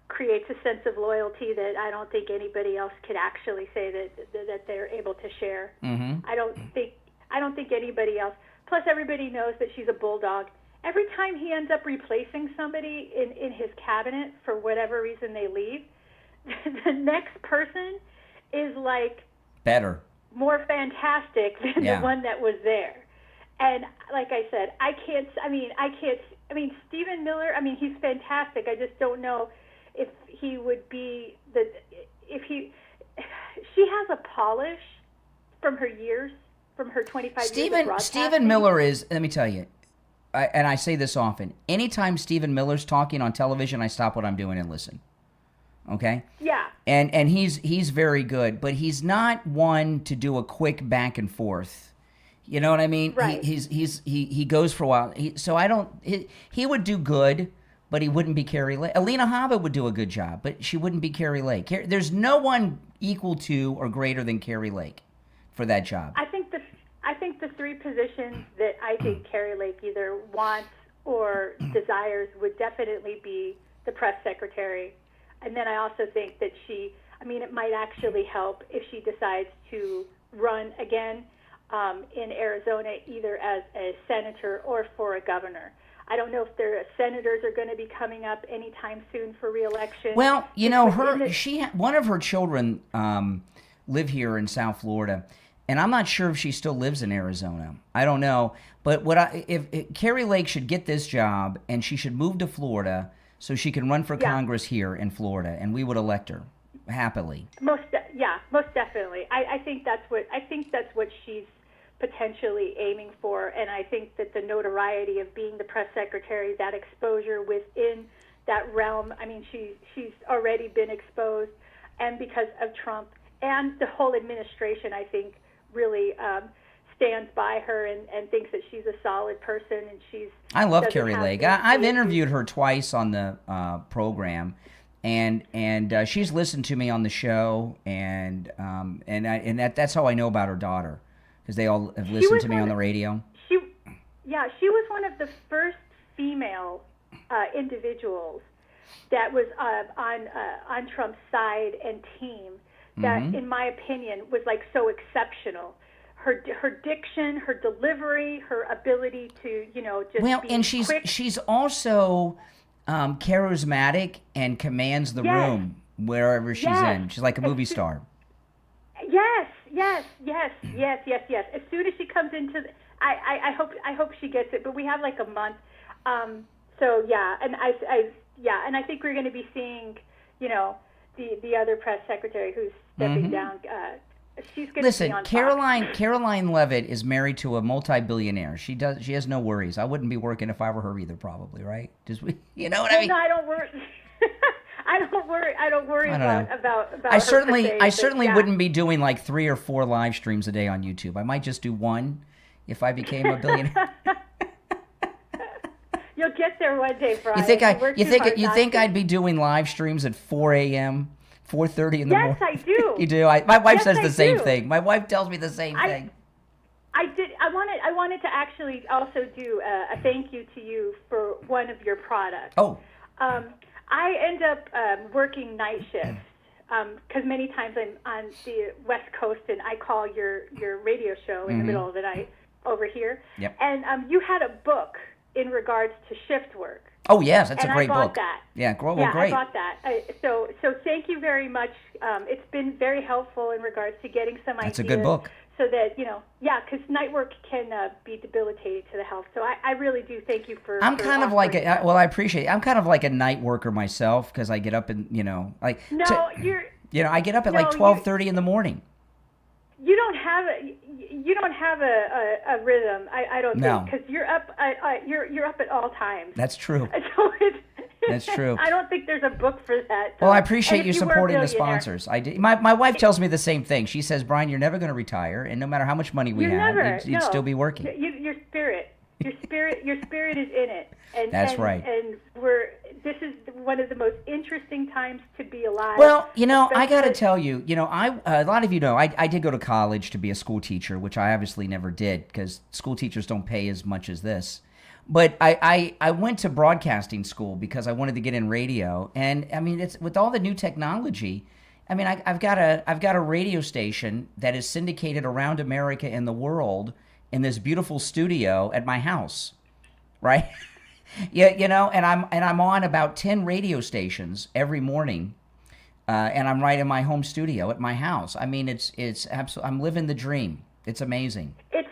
creates a sense of loyalty that I don't think anybody else could actually say that they're able to share. I don't think anybody else. Plus, everybody knows that she's a bulldog. Every time he ends up replacing somebody in his cabinet, for whatever reason they leave, the next person is like
better,
more fantastic than the one that was there. And like I said, I mean, Stephen Miller, I mean, he's fantastic. I just don't know if he would be she has a polish from her years, from her 25 years of broadcasting.
Stephen Miller is, let me tell you, and I say this often, anytime Stephen Miller's talking on television, I stop what I'm doing and listen. Okay?
Yeah.
And he's very good, but he's not one to do a quick back and forth. You know what I mean?
Right.
He goes for a while. He would do good, but he wouldn't be Kari Lake. Alina Habba would do a good job, but she wouldn't be Kari Lake. There's no one equal to or greater than Kari Lake for that job.
I think the three positions that I think Kari Lake either wants or desires would definitely be the press secretary. And then I also think that it might actually help if she decides to run again in Arizona, either as a senator or for a governor. I don't know if their senators are going to be coming up anytime soon for re-election.
Well, you know, one of her children live here in South Florida, and I'm not sure if she still lives in Arizona. I don't know, but if Kari Lake should get this job, and she should move to Florida so she can run for Congress here in Florida, and we would elect her happily.
Most definitely. I think that's what she's potentially aiming for, and I think that the notoriety of being the press secretary, that exposure within that realm. I mean, she's already been exposed, and because of Trump and the whole administration, I think really stands by her and thinks that she's a solid person, and
I love Kari Lake. I've interviewed her twice on the program, and she's listened to me on the show, and that's how I know about her daughter, because they all have listened to me on the radio.
She was one of the first female individuals that was on Trump's side and team that, in my opinion, was like so exceptional. Her diction, her delivery, her ability to, just be
and
quick.
she's also charismatic and commands the room wherever she's in. She's like a movie star. Yes.
As soon as she comes into, I hope she gets it. But we have like a month, so yeah, and I think we're going to be seeing, the other press secretary who's stepping down. She's going to be on top.
Caroline Leavitt is married to a multi-billionaire. She has no worries. I wouldn't be working if I were her either, probably, right? You know what I mean?
No, I don't worry. I don't worry about
I certainly wouldn't be doing like 3 or 4 live streams a day on YouTube. I might just do one if I became a billionaire.
You'll get there one day, Brian.
You think I'd be doing live streams at 4 a.m., 4:30 in the morning?
Yes, I do.
You do? My wife says the same thing. My wife tells me the same thing.
I did. I wanted to actually also do a thank you to you for one of your products.
Oh.
I end up working night shifts because many times I'm on the West Coast and I call your radio show in the middle of the night over here.
Yep.
And you had a book in regards to shift work.
Oh yes, that's a great book.
I bought that.
Yeah, great.
I bought that. So thank you very much. It's been very helpful in regards to getting some ideas.
That's a good book.
So that, because night work can be debilitating to the health. So I really do thank you for.
I'm kind of like I appreciate it. I'm kind of like a night worker myself because I get up and
No, you're
You know, I get up at like 12:30 in the morning.
You don't have a rhythm. I don't think, because you're up. You're up at all times.
That's true.
So
That's true.
I don't think there's a book for that.
Well, I appreciate you supporting the sponsors. I do. My wife tells me the same thing. She says, Brian, you're never going to retire, and no matter how much money we have, you'd still be working.
Your spirit is in it.
That's right.
And this is one of the most interesting times to be alive.
Well, you know, I got to tell you, you know, a lot of you know, I did go to college to be a school teacher, which I obviously never did because school teachers don't pay as much as this. But I went to broadcasting school because I wanted to get in radio, and I mean, it's with all the new technology. I mean, I've got a radio station that is syndicated around America and the world in this beautiful studio at my house, right? Yeah, you know, and I'm on about 10 radio stations every morning, and I'm right in my home studio at my house. I mean, it's absolutely, I'm living the dream. It's amazing.
It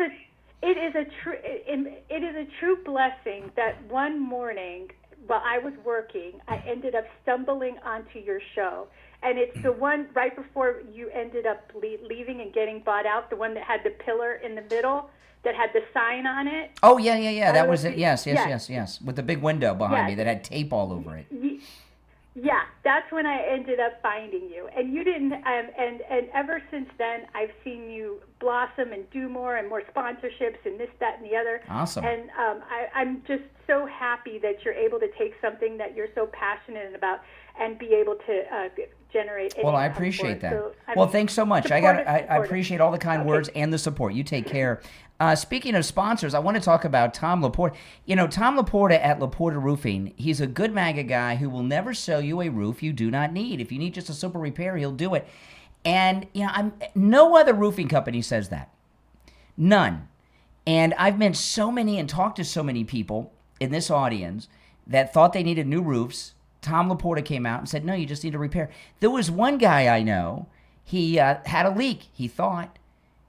is a true blessing that one morning while I was working, I ended up stumbling onto your show. And it's the one right before you ended up leaving and getting bought out, the one that had the pillar in the middle that had the sign on it.
Oh, yeah. That was it. Yes. With the big window behind me that had tape all over it.
Yeah, that's when I ended up finding you. And you didn't, and ever since then, I've seen you blossom and do more and more sponsorships and this, that, and the other.
Awesome.
And I'm just so happy that you're able to take something that you're so passionate about and be able to generate.
Well, I appreciate that. So, thanks so much. I appreciate all the kind words and the support. You take care. Speaking of sponsors, I want to talk about Tom Laporta. You know, Tom Laporta at Laporta Roofing, he's a good MAGA guy who will never sell you a roof you do not need. If you need just a simple repair, he'll do it. And, you know, no other roofing company says that. None. And I've met so many and talked to so many people in this audience that thought they needed new roofs. Tom Laporta came out and said, no, you just need a repair. There was one guy I know, he had a leak, he thought,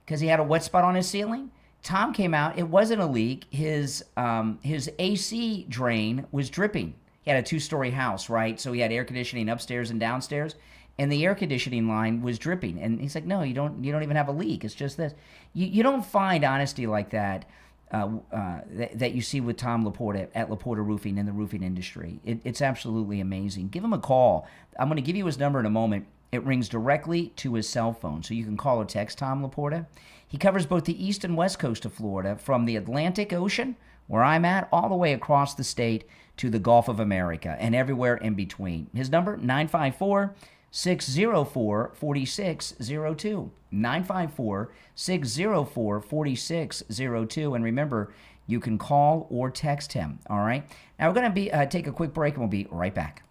because he had a wet spot on his ceiling. Tom came out, it wasn't a leak. His AC drain was dripping. He had a 2-story house, right? So he had air conditioning upstairs and downstairs, and the air conditioning line was dripping. And he's like, no, you don't even have a leak. It's just this. You don't find honesty like that that you see with Tom Laporta at Laporta Roofing in the roofing industry. It's absolutely amazing. Give him a call. I'm going to give you his number in a moment. It rings directly to his cell phone, so you can call or text Tom Laporta. He covers both the east and west coast of Florida, from the Atlantic Ocean, where I'm at, all the way across the state to the Gulf of America and everywhere in between. His number, 954-604-4602. 954-604-4602. And remember, you can call or text him, all right? Now, we're going to take a quick break, and we'll be right back.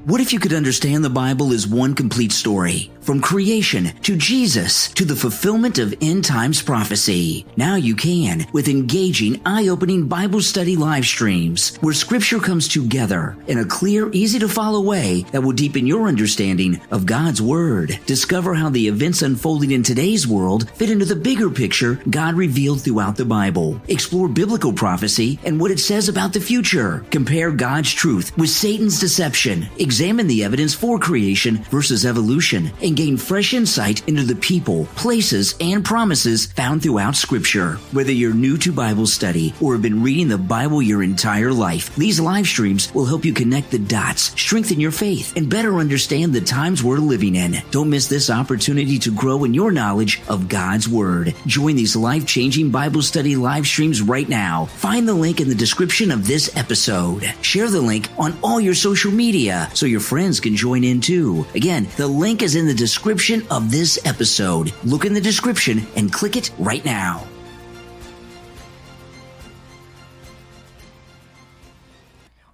What if you could understand the Bible as one complete story? From creation to Jesus to the fulfillment of end times prophecy. Now you can with engaging, eye-opening Bible study live streams where Scripture comes together in a clear, easy-to-follow way that will deepen your understanding of God's Word. Discover how the events unfolding in today's world fit into the bigger picture God revealed throughout the Bible. Explore biblical prophecy and what it says about the future. Compare God's truth with Satan's deception. Examine the evidence for creation versus evolution and gain fresh insight into the people, places, and promises found throughout Scripture. Whether you're new to Bible study or have been reading the Bible your entire life, these live streams will help you connect the dots, strengthen your faith, and better understand the times we're living in. Don't miss this opportunity to grow in your knowledge of God's Word. Join these life-changing Bible study live streams right now. Find the link in the description of this episode. Share the link on all your social media so your friends can join in too. Again, the link is in the description of this episode. Look in the description and click it right now.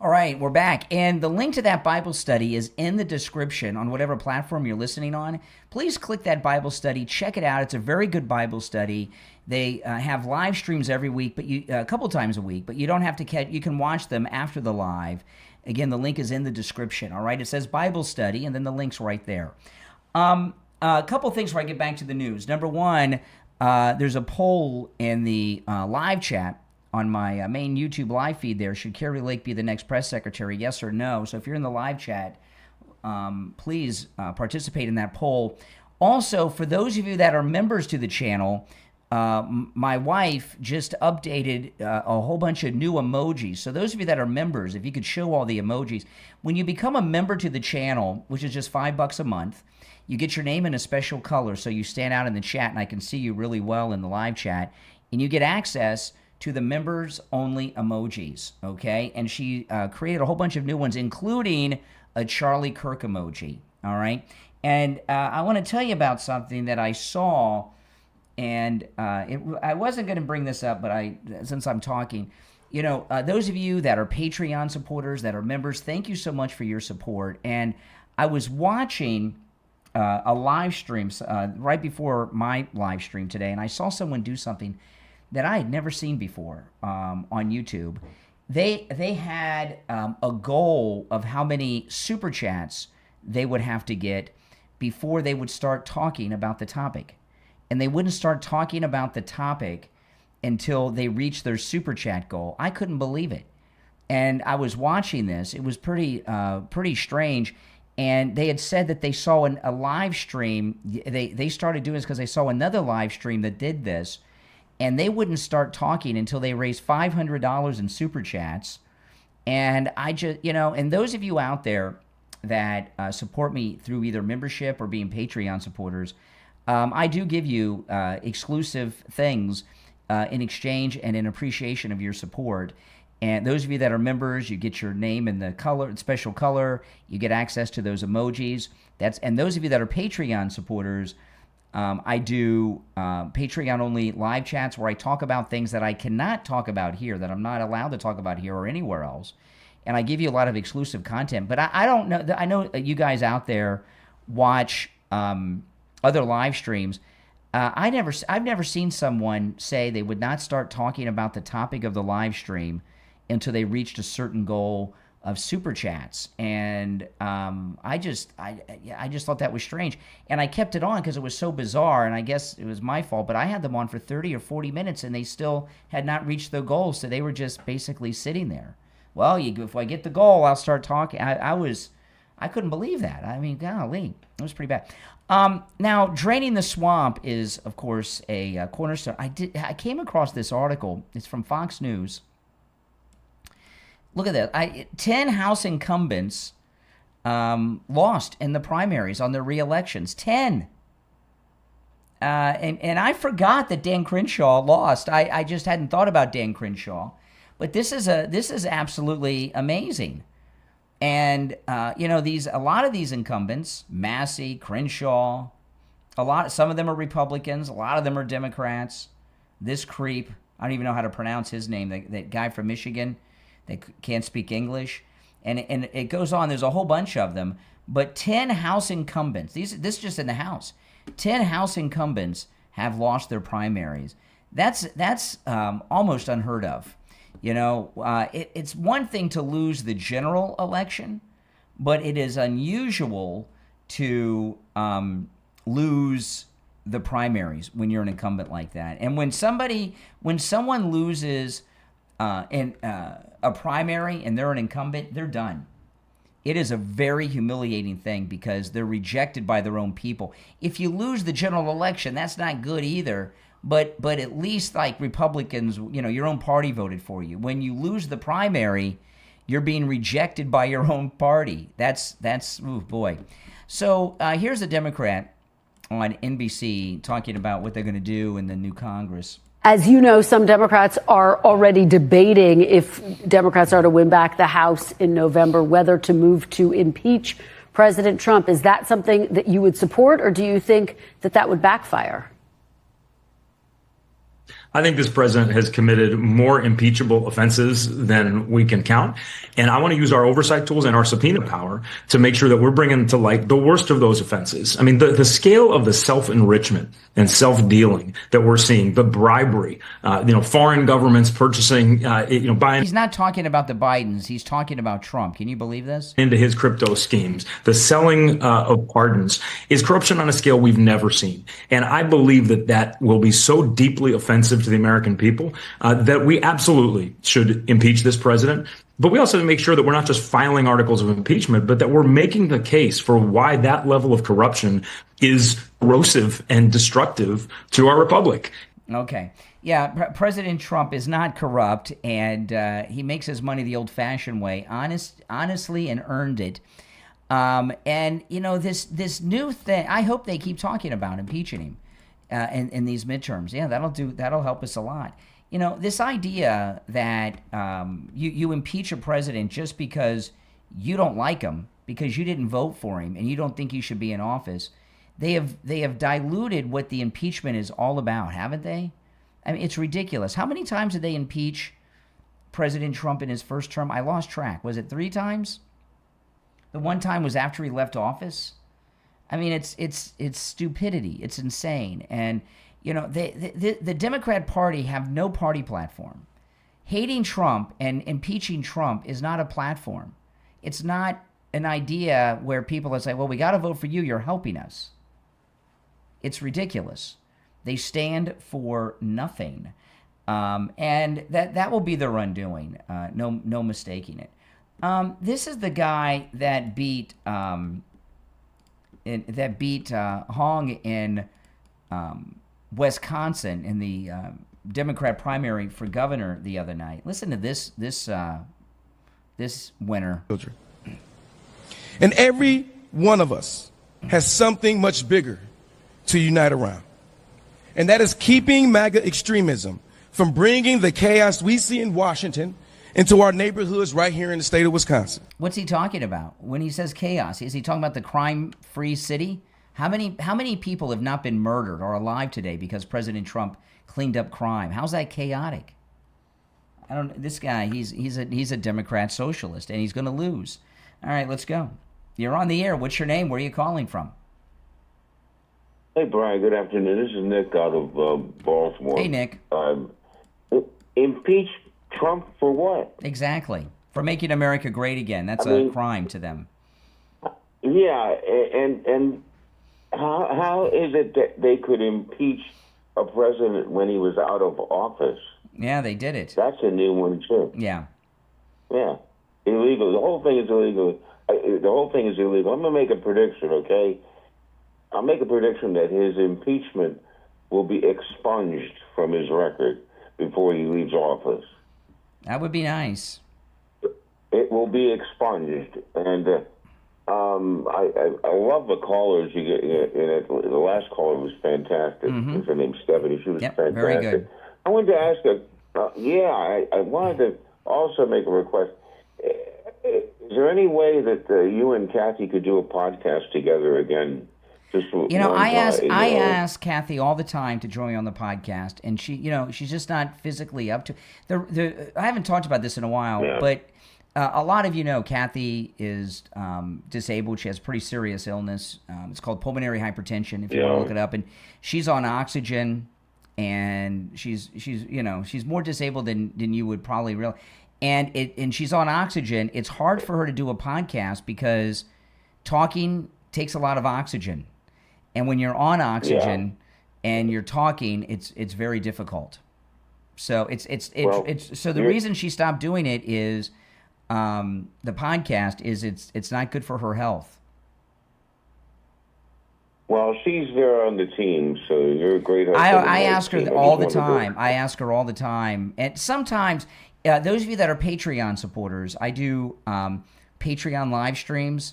All right, we're back. And the link to that Bible study is in the description on whatever platform you're listening on. Please click that Bible study. Check it out. It's a very good Bible study. They have live streams every week, but a couple times a week, but you don't have to you can watch them after the live. Again, the link is in the description, all right? It says Bible study, and then the link's right there. A couple things before I get back to the news. Number one, there's a poll in the live chat on my main YouTube live feed there. Should Kari Lake be the next press secretary, yes or no? So if you're in the live chat, please participate in that poll. Also, for those of you that are members to the channel, my wife just updated a whole bunch of new emojis. So those of you that are members, if you could show all the emojis. When you become a member to the channel, which is just $5 a month, you get your name in a special color so you stand out in the chat and I can see you really well in the live chat. And you get access to the members only emojis, okay? And she created a whole bunch of new ones, including a Charlie Kirk emoji, all right? And I want to tell you about something that I saw, and I wasn't going to bring this up, but since I'm talking, you know, those of you that are Patreon supporters, that are members, thank you so much for your support. And I was watching a live stream right before my live stream today, and I saw someone do something that I had never seen before on YouTube. They had a goal of how many super chats they would have to get before they would start talking about the topic. And they wouldn't start talking about the topic until they reached their super chat goal. I couldn't believe it. And I was watching this. It was pretty strange. And they had said that they saw a live stream. They started doing this because they saw another live stream that did this. And they wouldn't start talking until they raised $500 in super chats. And I just, you know, and those of you out there that support me through either membership or being Patreon supporters, I do give you exclusive things in exchange and in appreciation of your support. And those of you that are members, you get your name in the color, special color. You get access to those emojis. And those of you that are Patreon supporters, I do Patreon-only live chats where I talk about things that I cannot talk about here, that I'm not allowed to talk about here or anywhere else. And I give you a lot of exclusive content. But I don't know. I know you guys out there watch other live streams. I've never seen someone say they would not start talking about the topic of the live stream until they reached a certain goal of super chats. And I just thought that was strange. And I kept it on because it was so bizarre, and I guess it was my fault, but I had them on for 30 or 40 minutes and they still had not reached their goal, so they were just basically sitting there. Well, if I get the goal, I'll start talking. I couldn't believe that. I mean, golly, it was pretty bad. Now, draining the swamp is, of course, a cornerstone. I came across this article. It's from Fox News. Look at that. 10 House incumbents lost in the primaries on their re-elections. 10. And I forgot that Dan Crenshaw lost. I just hadn't thought about Dan Crenshaw. But this is absolutely amazing. And you know, a lot of these incumbents, Massey, Crenshaw, some of them are Republicans, a lot of them are Democrats. This creep, I don't even know how to pronounce his name, that guy from Michigan that can't speak English. And it goes on, there's a whole bunch of them, but 10 House incumbents, this is just in the House, 10 House incumbents have lost their primaries. That's almost unheard of. You know, it's one thing to lose the general election, but it is unusual to lose the primaries when you're an incumbent like that. And when someone loses a primary and they're an incumbent, they're done. It is a very humiliating thing because they're rejected by their own people. If you lose the general election, that's not good either. But at least, like, Republicans, you know, your own party voted for you. When you lose the primary, you're being rejected by your own party. That's ooh, boy. So here's a Democrat on NBC talking about what they're going to do in the new Congress.
As you know, some Democrats are already debating, if Democrats are to win back the House in November, whether to move to impeach President Trump. Is that something that you would support, or do you think that would backfire?
I think this president has committed more impeachable offenses than we can count. And I want to use our oversight tools and our subpoena power to make sure that we're bringing to light the worst of those offenses. I mean, the scale of the self-enrichment and self-dealing that we're seeing, the bribery, foreign governments purchasing, buying.
He's not talking about the Bidens. He's talking about Trump. Can you believe this?
Into his crypto schemes, the selling of pardons is corruption on a scale we've never seen. And I believe that will be so deeply offensive to the American people, that we absolutely should impeach this president. But we also have to make sure that we're not just filing articles of impeachment, but that we're making the case for why that level of corruption is corrosive and destructive to our republic.
Okay. Yeah, President Trump is not corrupt, and he makes his money the old-fashioned way, honestly, and earned it. And, you know, this new thing, I hope they keep talking about impeaching him in these midterms. Yeah, that'll help us a lot. You know, this idea that you impeach a president just because you don't like him, because you didn't vote for him, and you don't think he should be in office, they have diluted what the impeachment is all about, haven't they? I mean, it's ridiculous. How many times did they impeach President Trump in his first term? I lost track. Was it 3 times? The one time was after he left office. I mean, it's stupidity. It's insane. And you know, the Democrat Party have no party platform. Hating Trump and impeaching Trump is not a platform. It's not an idea where people are saying, well, we got to vote for you. You're helping us. It's ridiculous. They stand for nothing. And that will be their undoing. No mistaking it. This is the guy that beat Hong in Wisconsin in the Democrat primary for governor the other night. Listen to this winner.
And every one of us has something much bigger to unite around. And that is keeping MAGA extremism from bringing the chaos we see in Washington into our neighborhoods right here in the state of Wisconsin.
What's he talking about when he says chaos? Is he talking about the crime-free city? How many people have not been murdered or alive today because President Trump cleaned up crime? How's that chaotic? This guy, he's a Democrat socialist, and he's going to lose. All right, let's go. You're on the air. What's your name? Where are you calling from?
Hey, Brian. Good afternoon. This is Nick out of Baltimore.
Hey, Nick.
Impeach Trump for what?
Exactly. For making America great again. That's a crime to them.
Yeah, and how is it that they could impeach a president when he was out of office?
Yeah, they did it.
That's a new one, too.
Yeah.
Yeah. Illegal. The whole thing is illegal. I'm going to make a prediction, okay? I'll make a prediction that his impeachment will be expunged from his record before he leaves office.
That would be nice.
It will be expunged. And I love the callers you get in it. The last caller was fantastic.
Mm-hmm.
Her name's Stephanie. She was fantastic.
Very good.
I wanted to ask her, I wanted to also make a request. Is there any way that you and Kathy could do a podcast together again?
I ask Kathy all the time to join me on the podcast, and she's just not physically up to. I haven't talked about this in a while, but a lot of you know Kathy is disabled. She has pretty serious illness. It's called pulmonary hypertension. If you want to look it up, and she's on oxygen, and she's more disabled than you would probably realize. And she's on oxygen. It's hard for her to do a podcast because talking takes a lot of oxygen. And when you're on oxygen and you're talking, it's very difficult. So the reason she stopped doing it is the podcast is it's not good for her health.
Well, she's there on the team, so you're a great help.
I ask her all the time. I ask her all the time, and sometimes those of you that are Patreon supporters, I do Patreon live streams.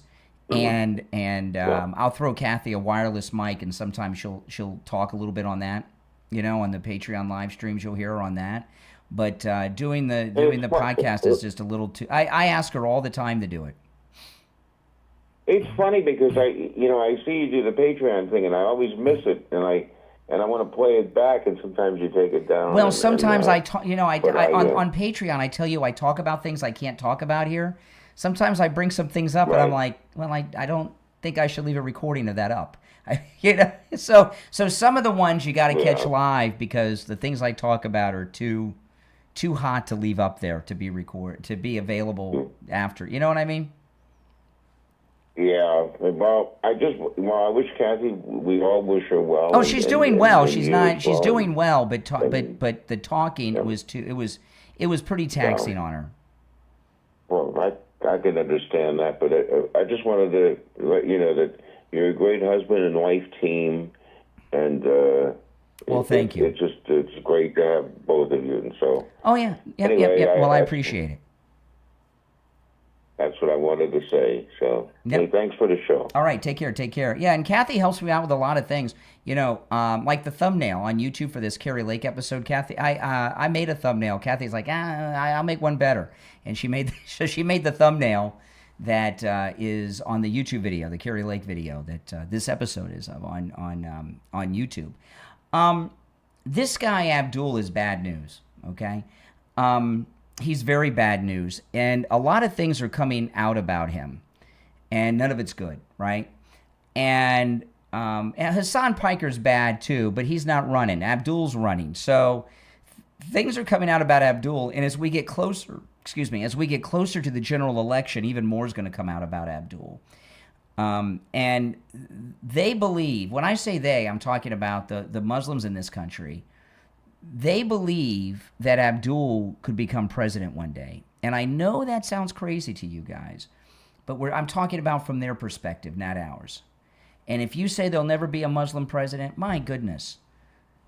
And I'll throw Kathy a wireless mic, and sometimes she'll talk a little bit on that, on the Patreon live streams. You'll hear her on that. But doing the podcast is just a little too. I ask her all the time to do it.
It's funny because I see you do the Patreon thing, and I always miss it, and I want to play it back, and sometimes you take it down.
Well, sometimes on Patreon I tell you I talk about things I can't talk about here. Sometimes I bring some things up, and I'm like, well, I don't think I should leave a recording of that up. So some of the ones you got to catch live because the things I talk about are too hot to leave up there to be available after. You know what I mean?
Yeah, well, I wish Kathy. We all wish her well.
Oh, she's doing well. She's not. She's
well.
doing well, but the talking was too. It was pretty taxing on her.
Well, I can understand that, but I just wanted to let you know that you're a great husband and wife team, and
well, thank you.
It's great to have both of you, and so.
Oh yeah, yep. Well, I appreciate it.
That's what I wanted to say. So, hey, thanks for the show.
All right, take care. Yeah, and Kathy helps me out with a lot of things. You know, like the thumbnail on YouTube for this Kari Lake episode. Kathy, I made a thumbnail. Kathy's like, I'll make one better, and she made the thumbnail that is on the YouTube video, the Kari Lake video that this episode is of on YouTube. This guy Abdul is bad news. Okay. He's very bad news, and a lot of things are coming out about him, and none of it's good, right? And Hassan Piker's bad too, but he's not running. Abdul's running, so things are coming out about Abdul, and as we get closer to the general election, even more is going to come out about Abdul. And they believe, when I say they, I'm talking about the Muslims in this country. They believe that Abdul could become president one day. And I know that sounds crazy to you guys, but I'm talking about from their perspective, not ours. And if you say there'll never be a Muslim president, my goodness.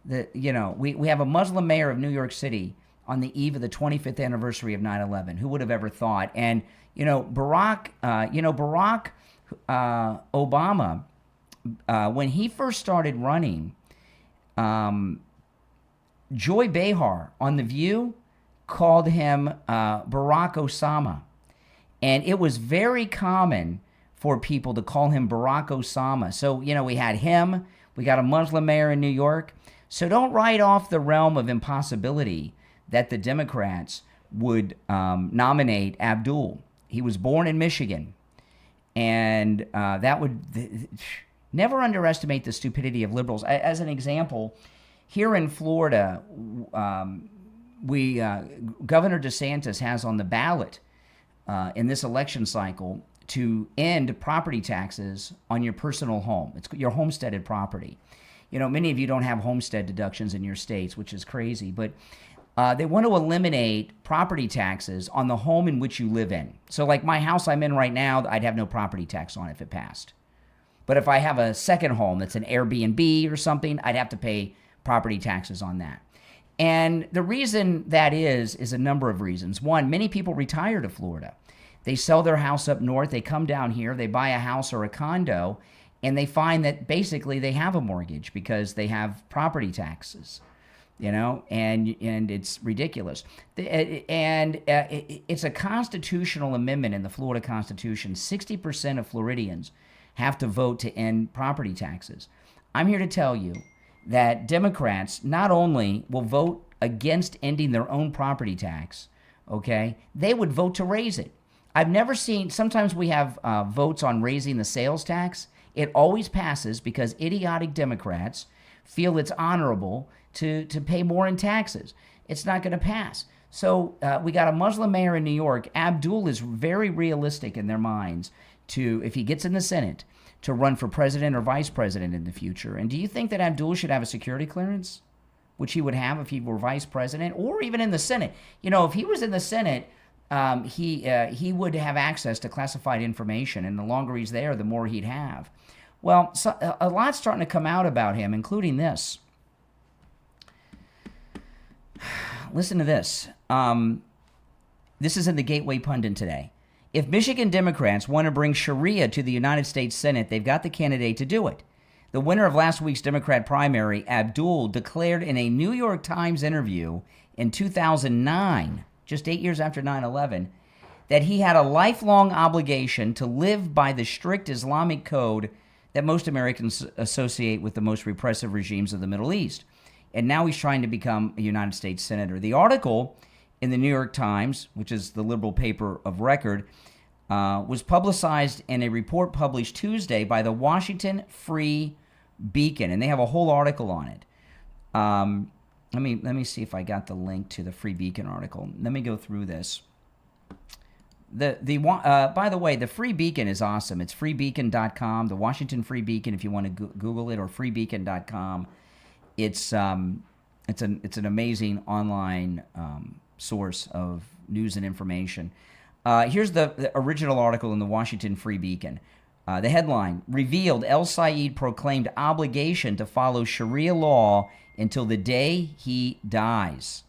We have a Muslim mayor of New York City on the eve of the 25th anniversary of 9/11. Who would have ever thought? And, Barack Obama, when he first started running, Joy Behar on The View called him Barack Osama. And it was very common for people to call him Barack Osama. So, we had him. We got a Muslim mayor in New York. So don't write off the realm of impossibility that the Democrats would nominate Abdul. He was born in Michigan. And that would never underestimate the stupidity of liberals. As an example, here in Florida, Governor DeSantis has on the ballot in this election cycle to end property taxes on your personal home. It's your homesteaded property. Many of you don't have homestead deductions in your states, which is crazy, but they want to eliminate property taxes on the home in which you live in. So like my house I'm in right now, I'd have no property tax on it if it passed. But if I have a second home that's an Airbnb or something, I'd have to pay property taxes on that. And the reason that is a number of reasons. One, many people retire to Florida. They sell their house up north, they come down here, they buy a house or a condo, and they find that basically they have a mortgage because they have property taxes, and it's ridiculous. And it's a constitutional amendment in the Florida Constitution. 60% of Floridians have to vote to end property taxes. I'm here to tell you that Democrats not only will vote against ending their own property tax, okay, they would vote to raise it. I've never seen, sometimes we have votes on raising the sales tax. It always passes because idiotic Democrats feel it's honorable to pay more in taxes. It's not going to pass. So we got a Muslim mayor in New York. Abdul is very realistic in their minds to, if he gets in the Senate, to run for president or vice president in the future. And do you think that Abdul should have a security clearance, which he would have if he were vice president or even in the Senate? If he was in the Senate, he would have access to classified information, and the longer he's there, the more he'd have. Well, so, a lot's starting to come out about him, including this. Listen to this. This is in the Gateway Pundit today. If Michigan Democrats want to bring Sharia to the United States Senate, they've got the candidate to do it. The winner of last week's Democrat primary, Abdul, declared in a New York Times interview in 2009, just 8 years after 9/11, that he had a lifelong obligation to live by the strict Islamic code that most Americans associate with the most repressive regimes of the Middle East. And now he's trying to become a United States senator. The article in the New York Times, which is the liberal paper of record, was publicized in a report published Tuesday by the Washington Free Beacon, and they have a whole article on it. Let me see if I got the link to the Free Beacon article. Let me go through this. By the way, the Free Beacon is awesome. It's freebeacon.com, the Washington Free Beacon, if you want to Google it, or freebeacon.com. It's an amazing online source of news and information. Here's the original article in the Washington Free Beacon. The headline, revealed El Sayed proclaimed obligation to follow Sharia law until the day he dies.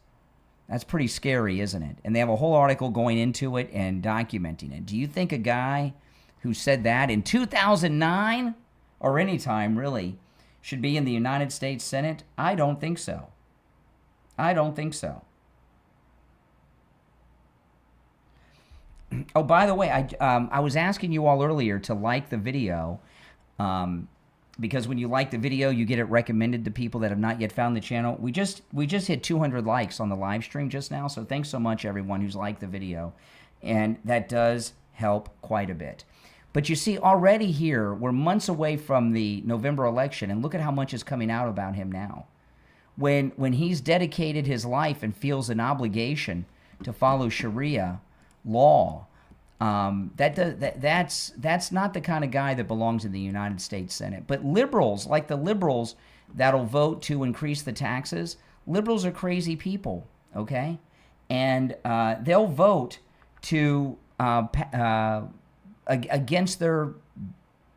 That's pretty scary, isn't it? And they have a whole article going into it and documenting it. Do you think a guy who said that in 2009, or any time really, should be in the United States Senate? I don't think so. I don't think so. Oh, by the way, I was asking you all earlier to like the video, because when you like the video, you get it recommended to people that have not yet found the channel. We just hit 200 likes on the live stream just now, so thanks so much, everyone who's liked the video, and that does help quite a bit. But you see, already here, we're months away from the November election, and look at how much is coming out about him now. When he's dedicated his life and feels an obligation to follow Sharia law, that's not the kind of guy that belongs in the United States Senate. But liberals, like the liberals that'll vote to increase the taxes, liberals are crazy people, okay? And they'll vote to against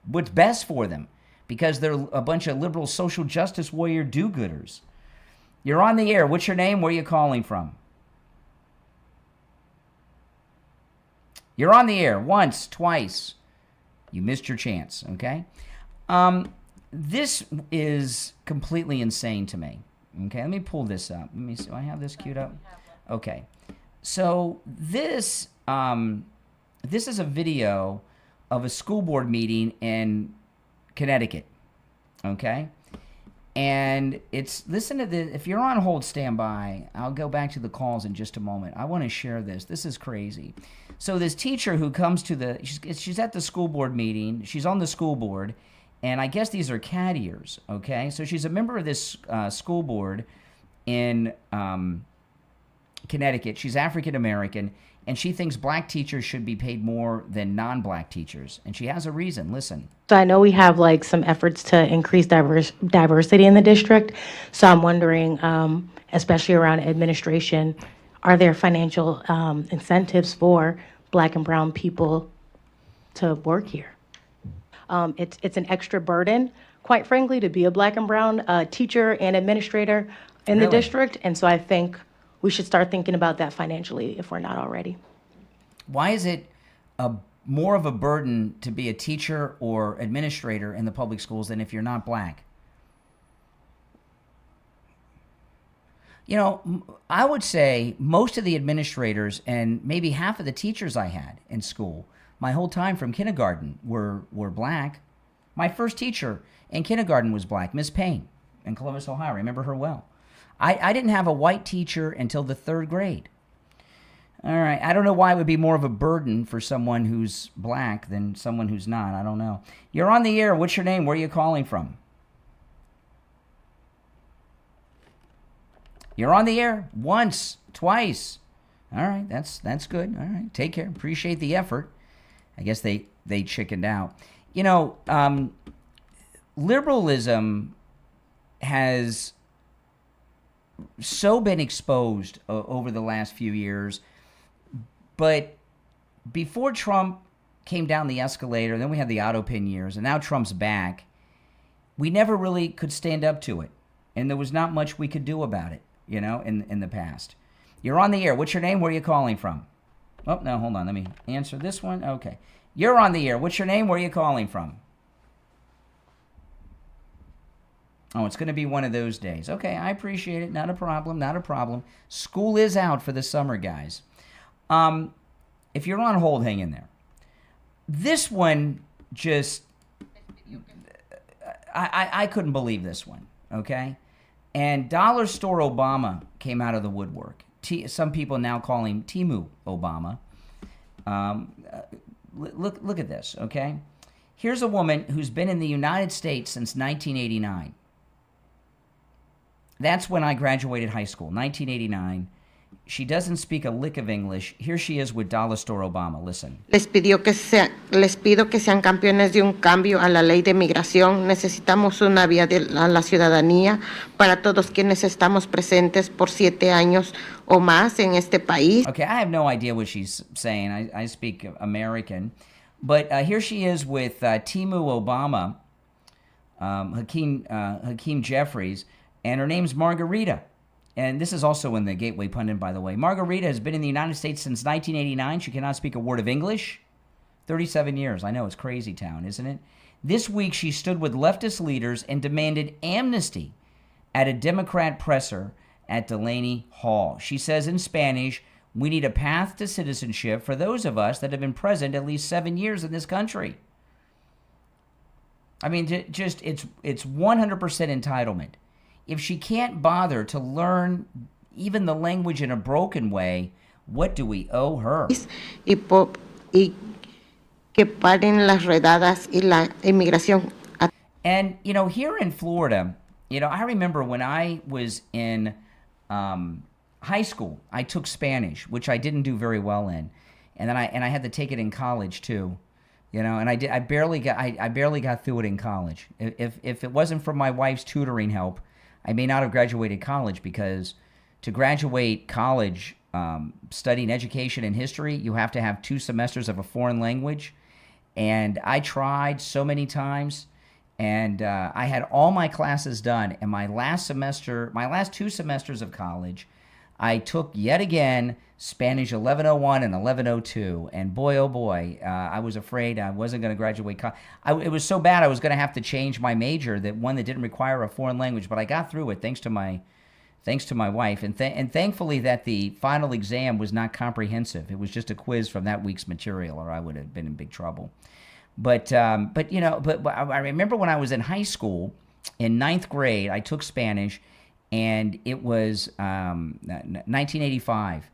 what's best for them, because they're a bunch of liberal social justice warrior do-gooders. You're on the air. What's your name? Where are you calling from? You're on the air once, twice. You missed your chance, okay? This is completely insane to me. Okay, let me pull this up. Let me see. Do I have this queued up? Okay. So this is a video of a school board meeting in Connecticut, okay? And listen to this. If you're on hold, stand by. I'll go back to the calls in just a moment. I want to share this. This is crazy. So this teacher who comes to she's at the school board meeting. She's on the school board, and I guess these are cat ears, okay? So she's a member of this school board in Connecticut. She's African American, and she thinks black teachers should be paid more than non-black teachers. And she has a reason. Listen.
So I know we have like some efforts to increase diversity in the district. So I'm wondering, especially around administration, are there financial incentives for black and brown people to work here? It's an extra burden, quite frankly, to be a black and brown teacher and administrator in the district. And so I think we should start thinking about that financially if we're not already.
Why is it more of a burden to be a teacher or administrator in the public schools than if you're not black? You know, I would say most of the administrators and maybe half of the teachers I had in school, my whole time from kindergarten, were black. My first teacher in kindergarten was black, Miss Payne in Columbus, Ohio. I remember her well. I didn't have a white teacher until the 3rd grade. All right. I don't know why it would be more of a burden for someone who's black than someone who's not. I don't know. You're on the air. What's your name? Where are you calling from? You're on the air once, twice. All right. That's good. All right. Take care. Appreciate the effort. I guess they chickened out. You know, liberalism has so been exposed over the last few years. But before Trump came down the escalator, then we had the auto pin years, and now Trump's back, we never really could stand up to it. And there was not much we could do about it, you know, in the past. You're on the air. What's your name? Where are you calling from? Oh, no, hold on. Let me answer this one. Okay. You're on the air. What's your name? Where are you calling from? Oh, it's going to be one of those days. Okay, I appreciate it. Not a problem. Not a problem. School is out for the summer, guys. If you're on hold, hang in there. This one just, I couldn't believe this one, okay? And Dollar Store Obama came out of the woodwork. Some people now call him Timu Obama. Look at this, okay? Here's a woman who's been in the United States since 1989. That's when I graduated high school, 1989. She doesn't speak a lick of English. Here she is with Dollar Store Obama. Listen.
Les pido que sean campeones de un cambio a la ley de migración. Necesitamos una vía a la ciudadanía para todos quienes estamos presentes por 7 años o más en este país.
Okay, I have no idea what she's saying. I speak American. But here she is with Timu Obama, Hakeem Jeffries, and her name's Margarita. And this is also in the Gateway Pundit, by the way. Margarita has been in the United States since 1989. She cannot speak a word of English. 37 years. I know, it's crazy town, isn't it? This week, she stood with leftist leaders and demanded amnesty at a Democrat presser at Delaney Hall. She says in Spanish, "We need a path to citizenship for those of us that have been present at least 7 years in this country." I mean, just it's 100% entitlement. If she can't bother to learn even the language in a broken way, what do we owe her?
Y que paren las redadas y la inmigración.
And, you know, here in Florida, you know, I remember when I was in high school, I took Spanish, which I didn't do very well in. And then I had to take it in college too. You know, and I barely got through it in college. If it wasn't for my wife's tutoring help, I may not have graduated college, because to graduate college studying education and history, you have to have 2 semesters of a foreign language. And I tried so many times, and I had all my classes done. And my last 2 semesters of college, I took yet again Spanish 1101 and 1102. And boy, oh boy, I was afraid I wasn't going to graduate. It was so bad I was going to have to change my major, that didn't require a foreign language. But I got through it thanks to my wife. And thankfully that the final exam was not comprehensive. It was just a quiz from that week's material, or I would have been in big trouble. But you know, but I remember when I was in high school, in 9th grade, I took Spanish, and it was 1985.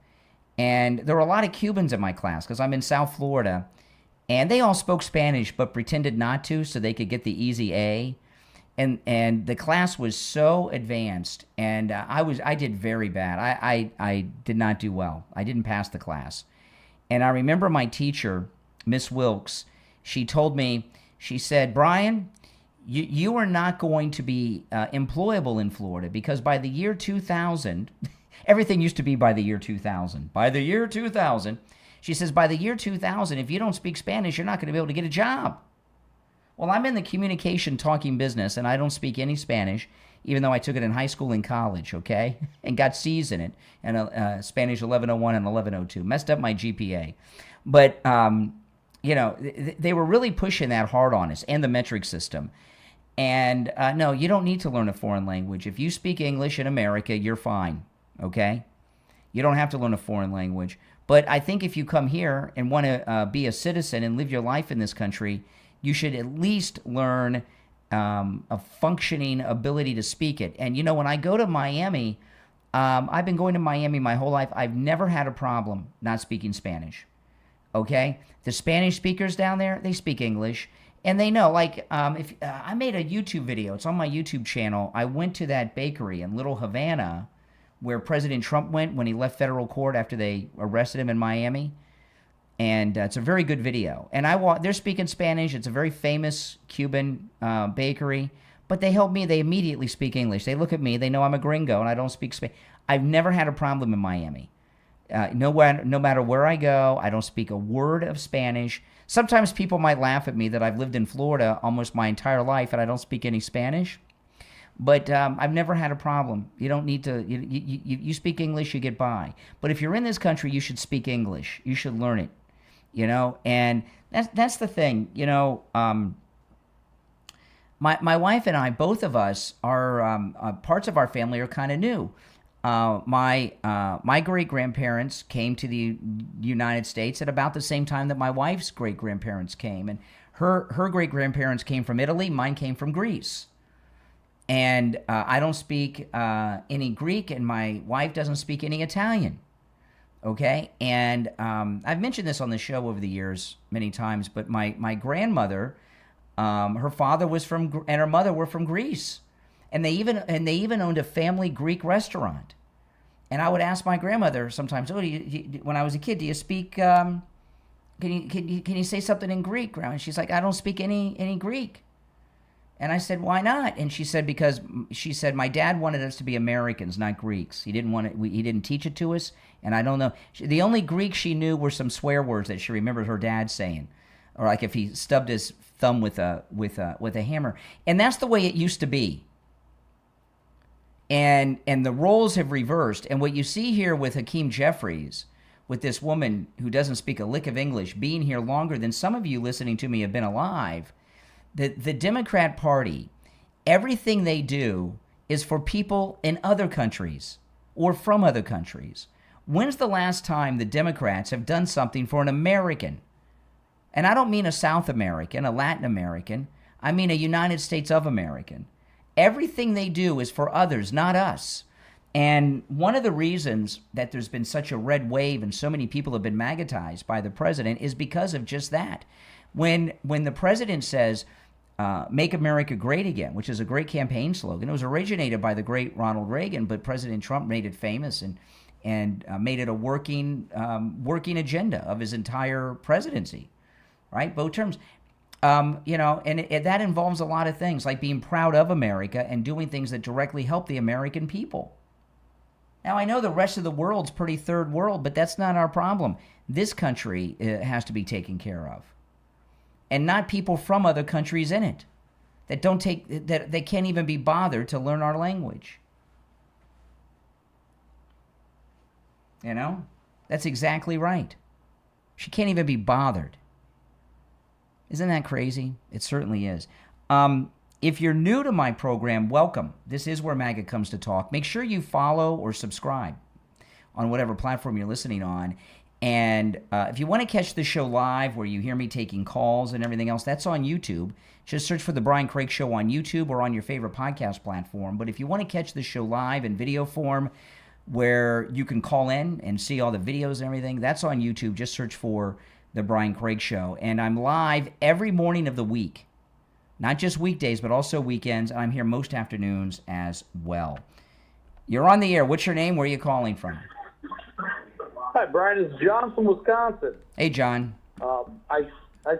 And there were a lot of Cubans in my class, because I'm in South Florida, and they all spoke Spanish but pretended not to so they could get the easy A. And the class was so advanced, and I did very bad. I did not do well. I didn't pass the class. And I remember my teacher, Miss Wilkes, she told me, she said, "Brian, you are not going to be employable in Florida, because by the year 2000, everything used to be by the year 2000. By the year 2000, she says, by the year 2000, if you don't speak Spanish, you're not going to be able to get a job." Well, I'm in the communication talking business, and I don't speak any Spanish, even though I took it in high school and college, okay? And got C's in it, and Spanish 1101 and 1102. Messed up my GPA. But, you know, they were really pushing that hard on us, and the metric system. And no, you don't need to learn a foreign language. If you speak English in America, you're fine, okay? You don't have to learn a foreign language. But I think if you come here and want to be a citizen and live your life in this country, you should at least learn a functioning ability to speak it. And, you know, when I go to Miami, I've been going to Miami my whole life. I've never had a problem not speaking Spanish, okay? The Spanish speakers down there, they speak English. And they know, like, if I made a YouTube video. It's on my YouTube channel. I went to that bakery in Little Havana where President Trump went when he left federal court after they arrested him in Miami. And it's a very good video. And they're speaking Spanish. It's a very famous Cuban bakery. But they help me. They immediately speak English. They look at me. They know I'm a gringo and I don't speak Spanish. I've never had a problem in Miami. No matter where I go, I don't speak a word of Spanish. Sometimes people might laugh at me that I've lived in Florida almost my entire life and I don't speak any Spanish. But I've never had a problem. You don't need to. You speak English, you get by. But if you're in this country, you should speak English. You should learn it. You know, and that's the thing. You know, my wife and I, both of us, are parts of our family are kind of new. My great-grandparents came to the United States at about the same time that my wife's great-grandparents came. And her great-grandparents came from Italy. Mine came from Greece. And I don't speak any Greek, and my wife doesn't speak any Italian. Okay? And I've mentioned this on the show over the years many times, but my grandmother, her father was from, and her mother were from Greece. And they even owned a family Greek restaurant. And I would ask my grandmother sometimes, when I was a kid, do you speak, can you say something in Greek, Grandma? And she's like, I don't speak any Greek. And I said, why not? And she said, because my dad wanted us to be Americans, not Greeks. He didn't teach it to us. And I don't know. The only Greek she knew were some swear words that she remembered her dad saying, or like if he stubbed his thumb with a hammer. And that's the way it used to be. And the roles have reversed. And what you see here with Hakeem Jeffries, with this woman who doesn't speak a lick of English, being here longer than some of you listening to me have been alive, the Democrat Party, everything they do is for people in other countries or from other countries. When's the last time the Democrats have done something for an American? And I don't mean a South American, a Latin American. I mean a United States of American. Everything they do is for others, not us. And one of the reasons that there's been such a red wave and so many people have been magnetized by the president is because of just that. When the president says, make America great again, which is a great campaign slogan. It was originated by the great Ronald Reagan, but President Trump made it famous and made it a working agenda of his entire presidency, right? Both terms. And that involves a lot of things, like being proud of America and doing things that directly help the American people. Now, I know the rest of the world's pretty third world, but that's not our problem. This country has to be taken care of. And not people from other countries in it that they can't even be bothered to learn our language. You know? That's exactly right. She can't even be bothered. Isn't that crazy? It certainly is. If you're new to my program, welcome. This is where MAGA comes to talk. Make sure you follow or subscribe on whatever platform you're listening on. And if you want to catch the show live where you hear me taking calls and everything else, that's on YouTube. Just search for The Brian Craig Show on YouTube or on your favorite podcast platform. But if you want to catch the show live in video form where you can call in and see all the videos and everything, that's on YouTube. Just search for The Brian Craig Show. And I'm live every morning of the week. Not just weekdays, but also weekends. I'm here most afternoons as well. You're on the air. What's your name? Where are you calling from?
Hi, Brian. It's John from Wisconsin.
Hey, John.
I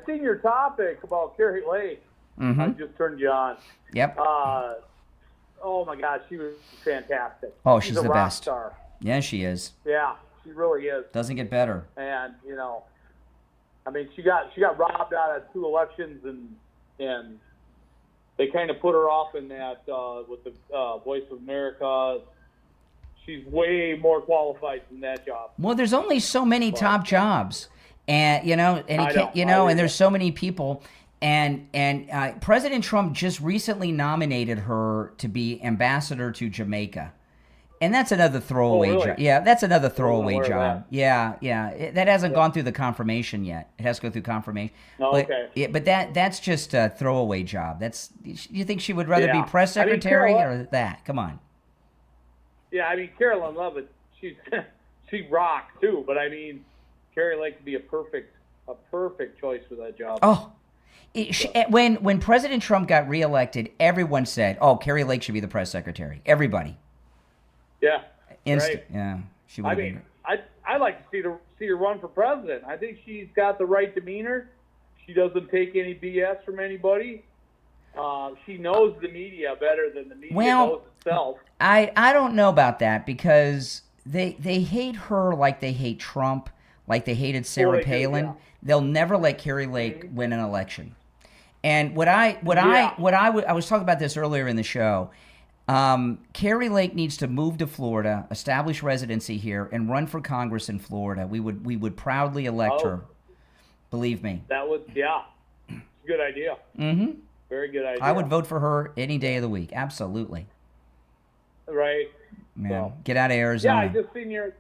seen your topic about Kari Lake.
Mm-hmm.
I just turned you on.
Yep.
Oh, my God. She was fantastic.
Oh, she's the
a rock
best.
Star.
Yeah, she is.
Yeah, she really is.
Doesn't get better.
And, I mean, she got robbed out of 2 elections, and they kind of put her off in that with the Voice of America. She's way more qualified than that job.
Well, there's only so many top jobs, and and there's so many people, and President Trump just recently nominated her to be ambassador to Jamaica. And that's another throwaway job. Yeah, that's another throwaway job. Yeah. That hasn't gone through the confirmation yet. It has to go through confirmation.
Oh,
but,
okay.
Yeah, but that's just a throwaway job. You think she would rather be press
I mean,
secretary or that? Come on.
Yeah, I mean, Carolyn Levitt, she rocked too. But I mean, Kari Lake would be a perfect choice for that job.
Oh, when President Trump got reelected, everyone said, "Oh, Kari Lake should be the press secretary." Everybody.
Yeah. Right.
Yeah. She would.
I mean, I'd like to see her run for president. I think she's got the right demeanor. She doesn't take any BS from anybody. She knows the media better than the media knows itself.
I don't know about that because they hate her like they hate Trump, like they hated Sarah Palin. They'll never let Kari Lake win an election. And I was talking about this earlier in the show. Kari Lake needs to move to Florida, establish residency here, and run for Congress in Florida. We would proudly elect her. Believe me.
That was it's a good idea.
Mm-hmm.
Very good idea.
I would vote for her any day of the week. Absolutely.
Right.
Man, get out of Arizona.
Yeah, I just seen your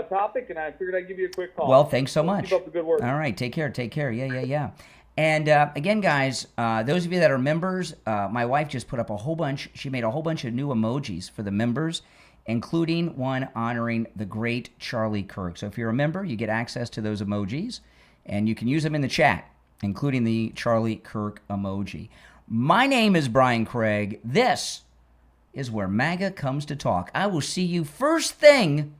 topic, and I figured I'd give you a quick call.
Well, thanks so much.
Keep up the good work.
All right, take care. Yeah. And again, guys, those of you that are members, my wife just put up a whole bunch. She made a whole bunch of new emojis for the members, including one honoring the great Charlie Kirk. So if you're a member, you get access to those emojis, and you can use them in the chat, including the Charlie Kirk emoji. My name is Brian Craig. This is where MAGA comes to talk. I will see you first thing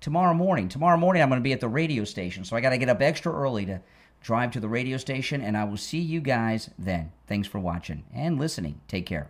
tomorrow morning. Tomorrow morning, I'm going to be at the radio station, so I got to get up extra early to drive to the radio station, and I will see you guys then. Thanks for watching and listening. Take care.